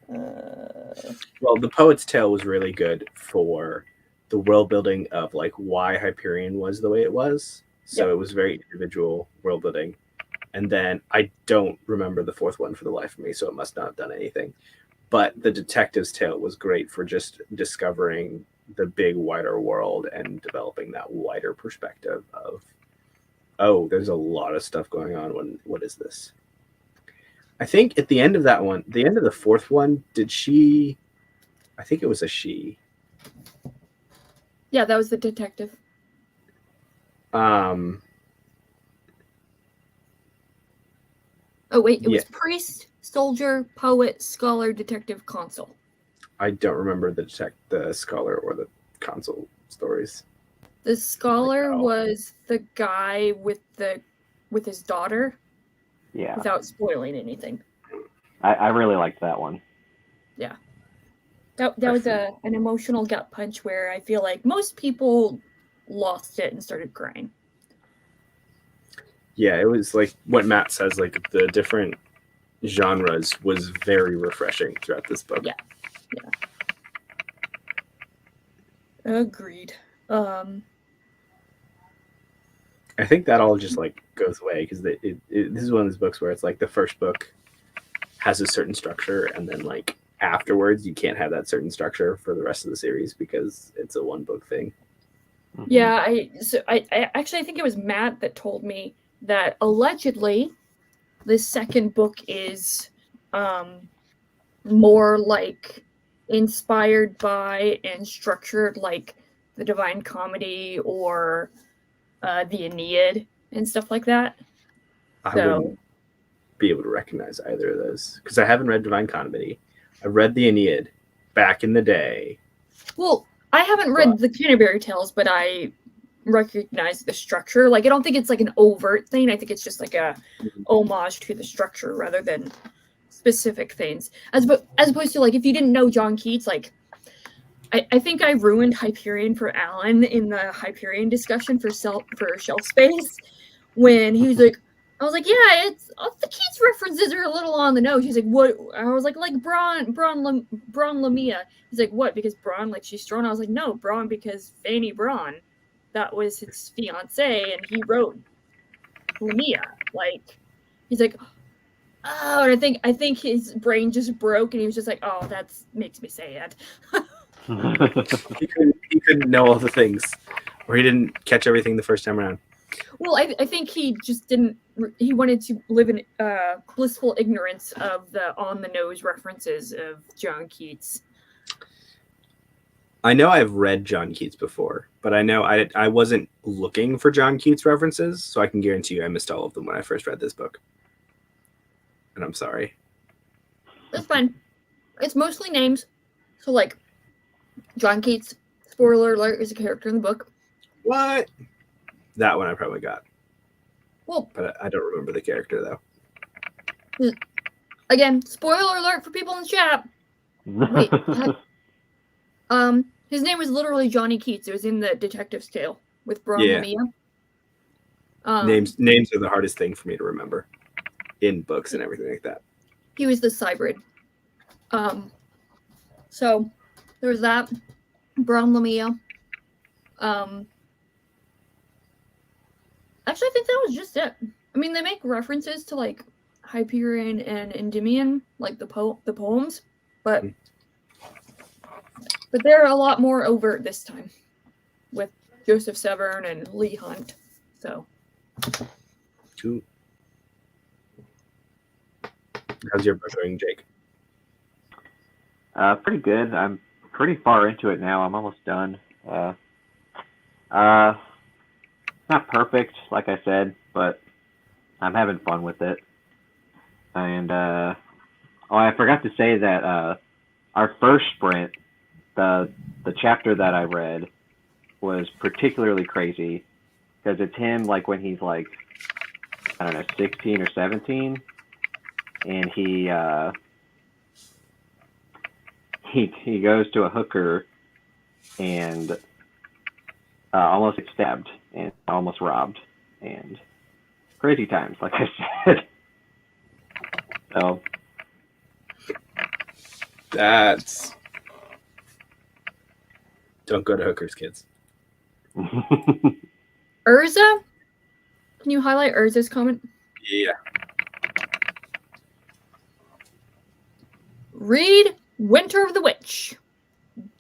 Well, the Poet's Tale was really good for the world building of like why Hyperion was the way it was. So It was very individual world building. And then I don't remember the fourth one for the life of me, so it must not have done anything. But the Detective's Tale was great for just discovering the big wider world and developing that wider perspective of, oh, there's a lot of stuff going on. What is this? I think at the end of that one, the end of the fourth one, I think it was a she. Yeah, that was the detective. Oh wait, it was priest, soldier, poet, scholar, detective, consul. I don't remember the scholar or the consul stories. The scholar was the guy with his daughter. Yeah. Without spoiling anything. I really liked that one. Yeah. That was an emotional gut punch where I feel like most people lost it and started crying. Yeah, it was like what Matt says, like the different genres was very refreshing throughout this book. Yeah. Agreed. I think that all just like goes away because this is one of those books where it's like the first book has a certain structure, and then like afterwards you can't have that certain structure for the rest of the series because it's a one book thing. Mm-hmm. Yeah, I actually think it was Matt that told me that allegedly the second book is more like inspired by and structured like the Divine Comedy or the Aeneid and stuff like that. I wouldn't be able to recognize either of those because I haven't read Divine Comedy. I read the Aeneid back in the day. Well, I haven't read the Canterbury Tales, but I recognize the structure. Like, I don't think it's like an overt thing. I think it's just like a homage to the structure rather than specific things. As opposed to like if you didn't know John Keats, like I think I ruined Hyperion for Alan in the Hyperion discussion for Shelf Space when he was like, I was like, yeah, it's the Keats references are a little on the nose. He's like, what? I was like Braun Lamia. He's like, what? Because Braun, like she's strong. I was like, no, Braun because Fanny Braun, that was his fiance, and he wrote Lamia. Like, he's like, oh, and I think his brain just broke, and he was just like, oh, that makes me sad. He couldn't know all the things, or he didn't catch everything the first time around. Well, I think he just didn't. He wanted to live in blissful ignorance of the on-the-nose references of John Keats. I know I've read John Keats before, but I know I wasn't looking for John Keats references, so I can guarantee you I missed all of them when I first read this book. And I'm sorry. That's fine. It's mostly names. So, like, John Keats, spoiler alert, is a character in the book. What? That one I probably got. Well, but I don't remember the character, though. Again, spoiler alert for people in the chat. Wait, his name was literally Johnny Keats. It was in the Detective's Tale with Bron Lamia. Names are the hardest thing for me to remember in books and everything like that. He was the Cybrid. So there was that. Bron Lamia. Actually, I think that was just it. I mean, they make references to like Hyperion and Endymion, like the poems, but they're a lot more overt this time with Joseph Severn and Lee Hunt. So, cool. How's your book going, Jake? Pretty good. I'm pretty far into it now. I'm almost done. Not perfect, like I said, but I'm having fun with it. And I forgot to say that our first sprint, the chapter that I read, was particularly crazy because it's him like when he's like, I don't know, 16 or 17, and he goes to a hooker and almost gets stabbed and almost robbed, and crazy times, like I said. So don't go to hookers, kids. Urza? Can you highlight Urza's comment? Yeah. Read Winter of the Witch.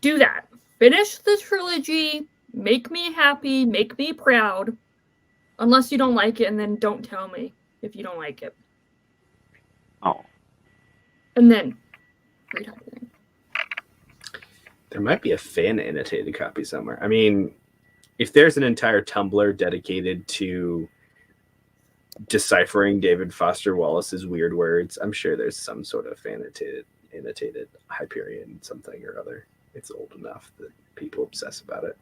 Do that. Finish the trilogy. Make me happy. Make me proud. Unless you don't like it, and then don't tell me if you don't like it. Oh. And then read everything. There might be a fan annotated copy somewhere. I mean, if there's an entire Tumblr dedicated to deciphering David Foster Wallace's weird words, I'm sure there's some sort of annotated Hyperion something or other. It's old enough that people obsess about it.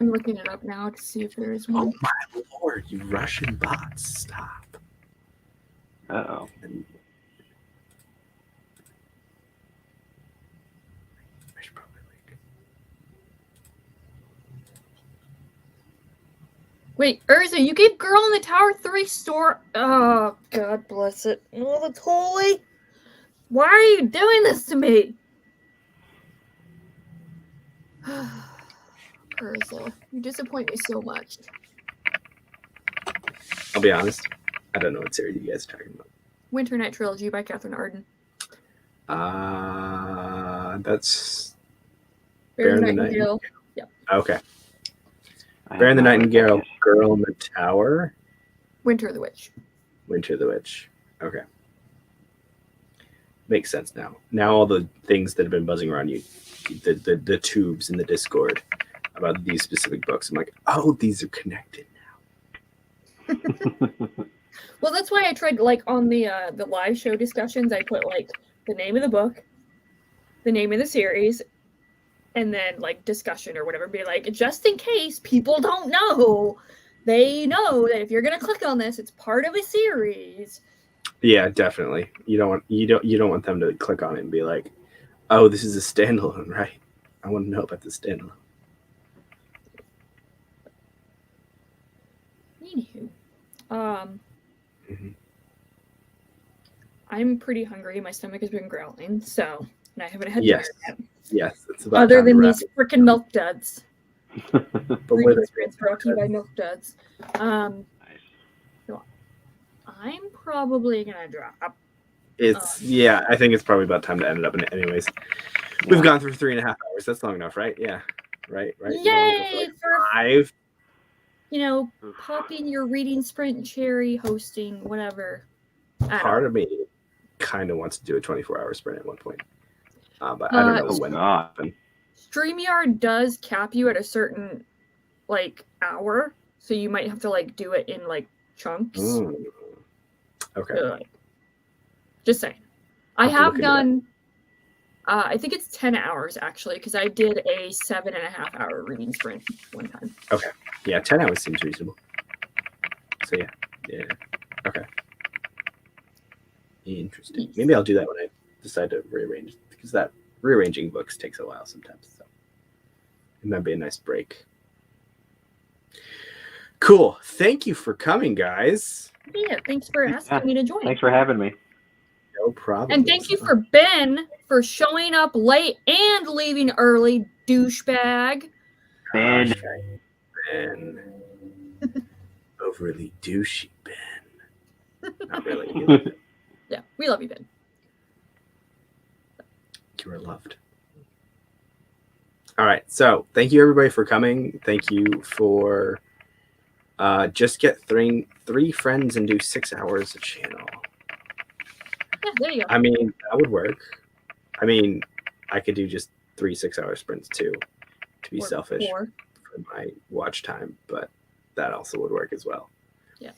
I'm looking it up now to see if there is one. Oh my lord, you Russian bots, stop. Uh-oh. I should probably link. Wait, Urza, you gave Girl in the Tower 3 store. Oh, God bless it. Oh, that's holy. Why are you doing this to me? Urza, you disappoint me so much. I'll be honest. I don't know what series you guys are talking about. Winter Night Trilogy by Catherine Arden. That's Bear and the Nightingale. Yep. Okay. Bear and the Nightingale, Girl in the Tower. Winter of the Witch. Winter of the Witch. Okay. Makes sense now. Now all the things that have been buzzing around you, the tubes in the Discord about these specific books, I'm like, oh, these are connected now. Well, that's why I tried, like, on the live show discussions, I put, like, the name of the book, the name of the series, and then, like, discussion or whatever. Be like, just in case people don't know, they know that if you're going to click on this, it's part of a series. Yeah, definitely. You don't want them to click on it and be like, oh, this is a standalone, right? I want to know about the standalone. Anywho, I'm pretty hungry. My stomach has been growling, so and I haven't had dinner yet. Yes, it's about other time than to wrap these freaking milk duds. But Reading sprints brought to you by Milk Duds. Nice. So I'm probably gonna drop. it's I think it's probably about time to end it up. Anyways, we've gone through 3.5 hours. That's long enough, right? Yeah, right. Yay for 5. popping your reading sprint cherry, hosting whatever. Part of me kind of wants to do a 24-hour sprint at one point, but I don't know when that'll happen. StreamYard does cap you at a certain hour, so you might have to do it in chunks. Okay. Just saying. I have done. I think it's 10 hours actually, because I did a 7.5 hour reading sprint one time. Okay. Yeah, 10 hours seems reasonable. So yeah. Okay. Interesting. Maybe I'll do that when I decide to rearrange, because that rearranging books takes a while sometimes. So it might be a nice break. Cool. Thank you for coming, guys. Yeah, thanks for asking me to join. Thanks for having me. No problem. And thank you for Ben for showing up late and leaving early, douchebag. Ben. Overly douchey Ben. Not really. Yeah, we love you, Ben. You are loved. All right. So thank you everybody for coming. Thank you for just get three friends and do 6 hours a channel. Yeah, there you go. I mean, that would work. I mean, I could do just 3 6-hour sprints too, to be selfish for my watch time, but that also would work as well. Yeah.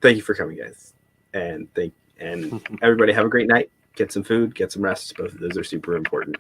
Thank you for coming, guys. And everybody have a great night. Get some food, get some rest. Both of those are super important.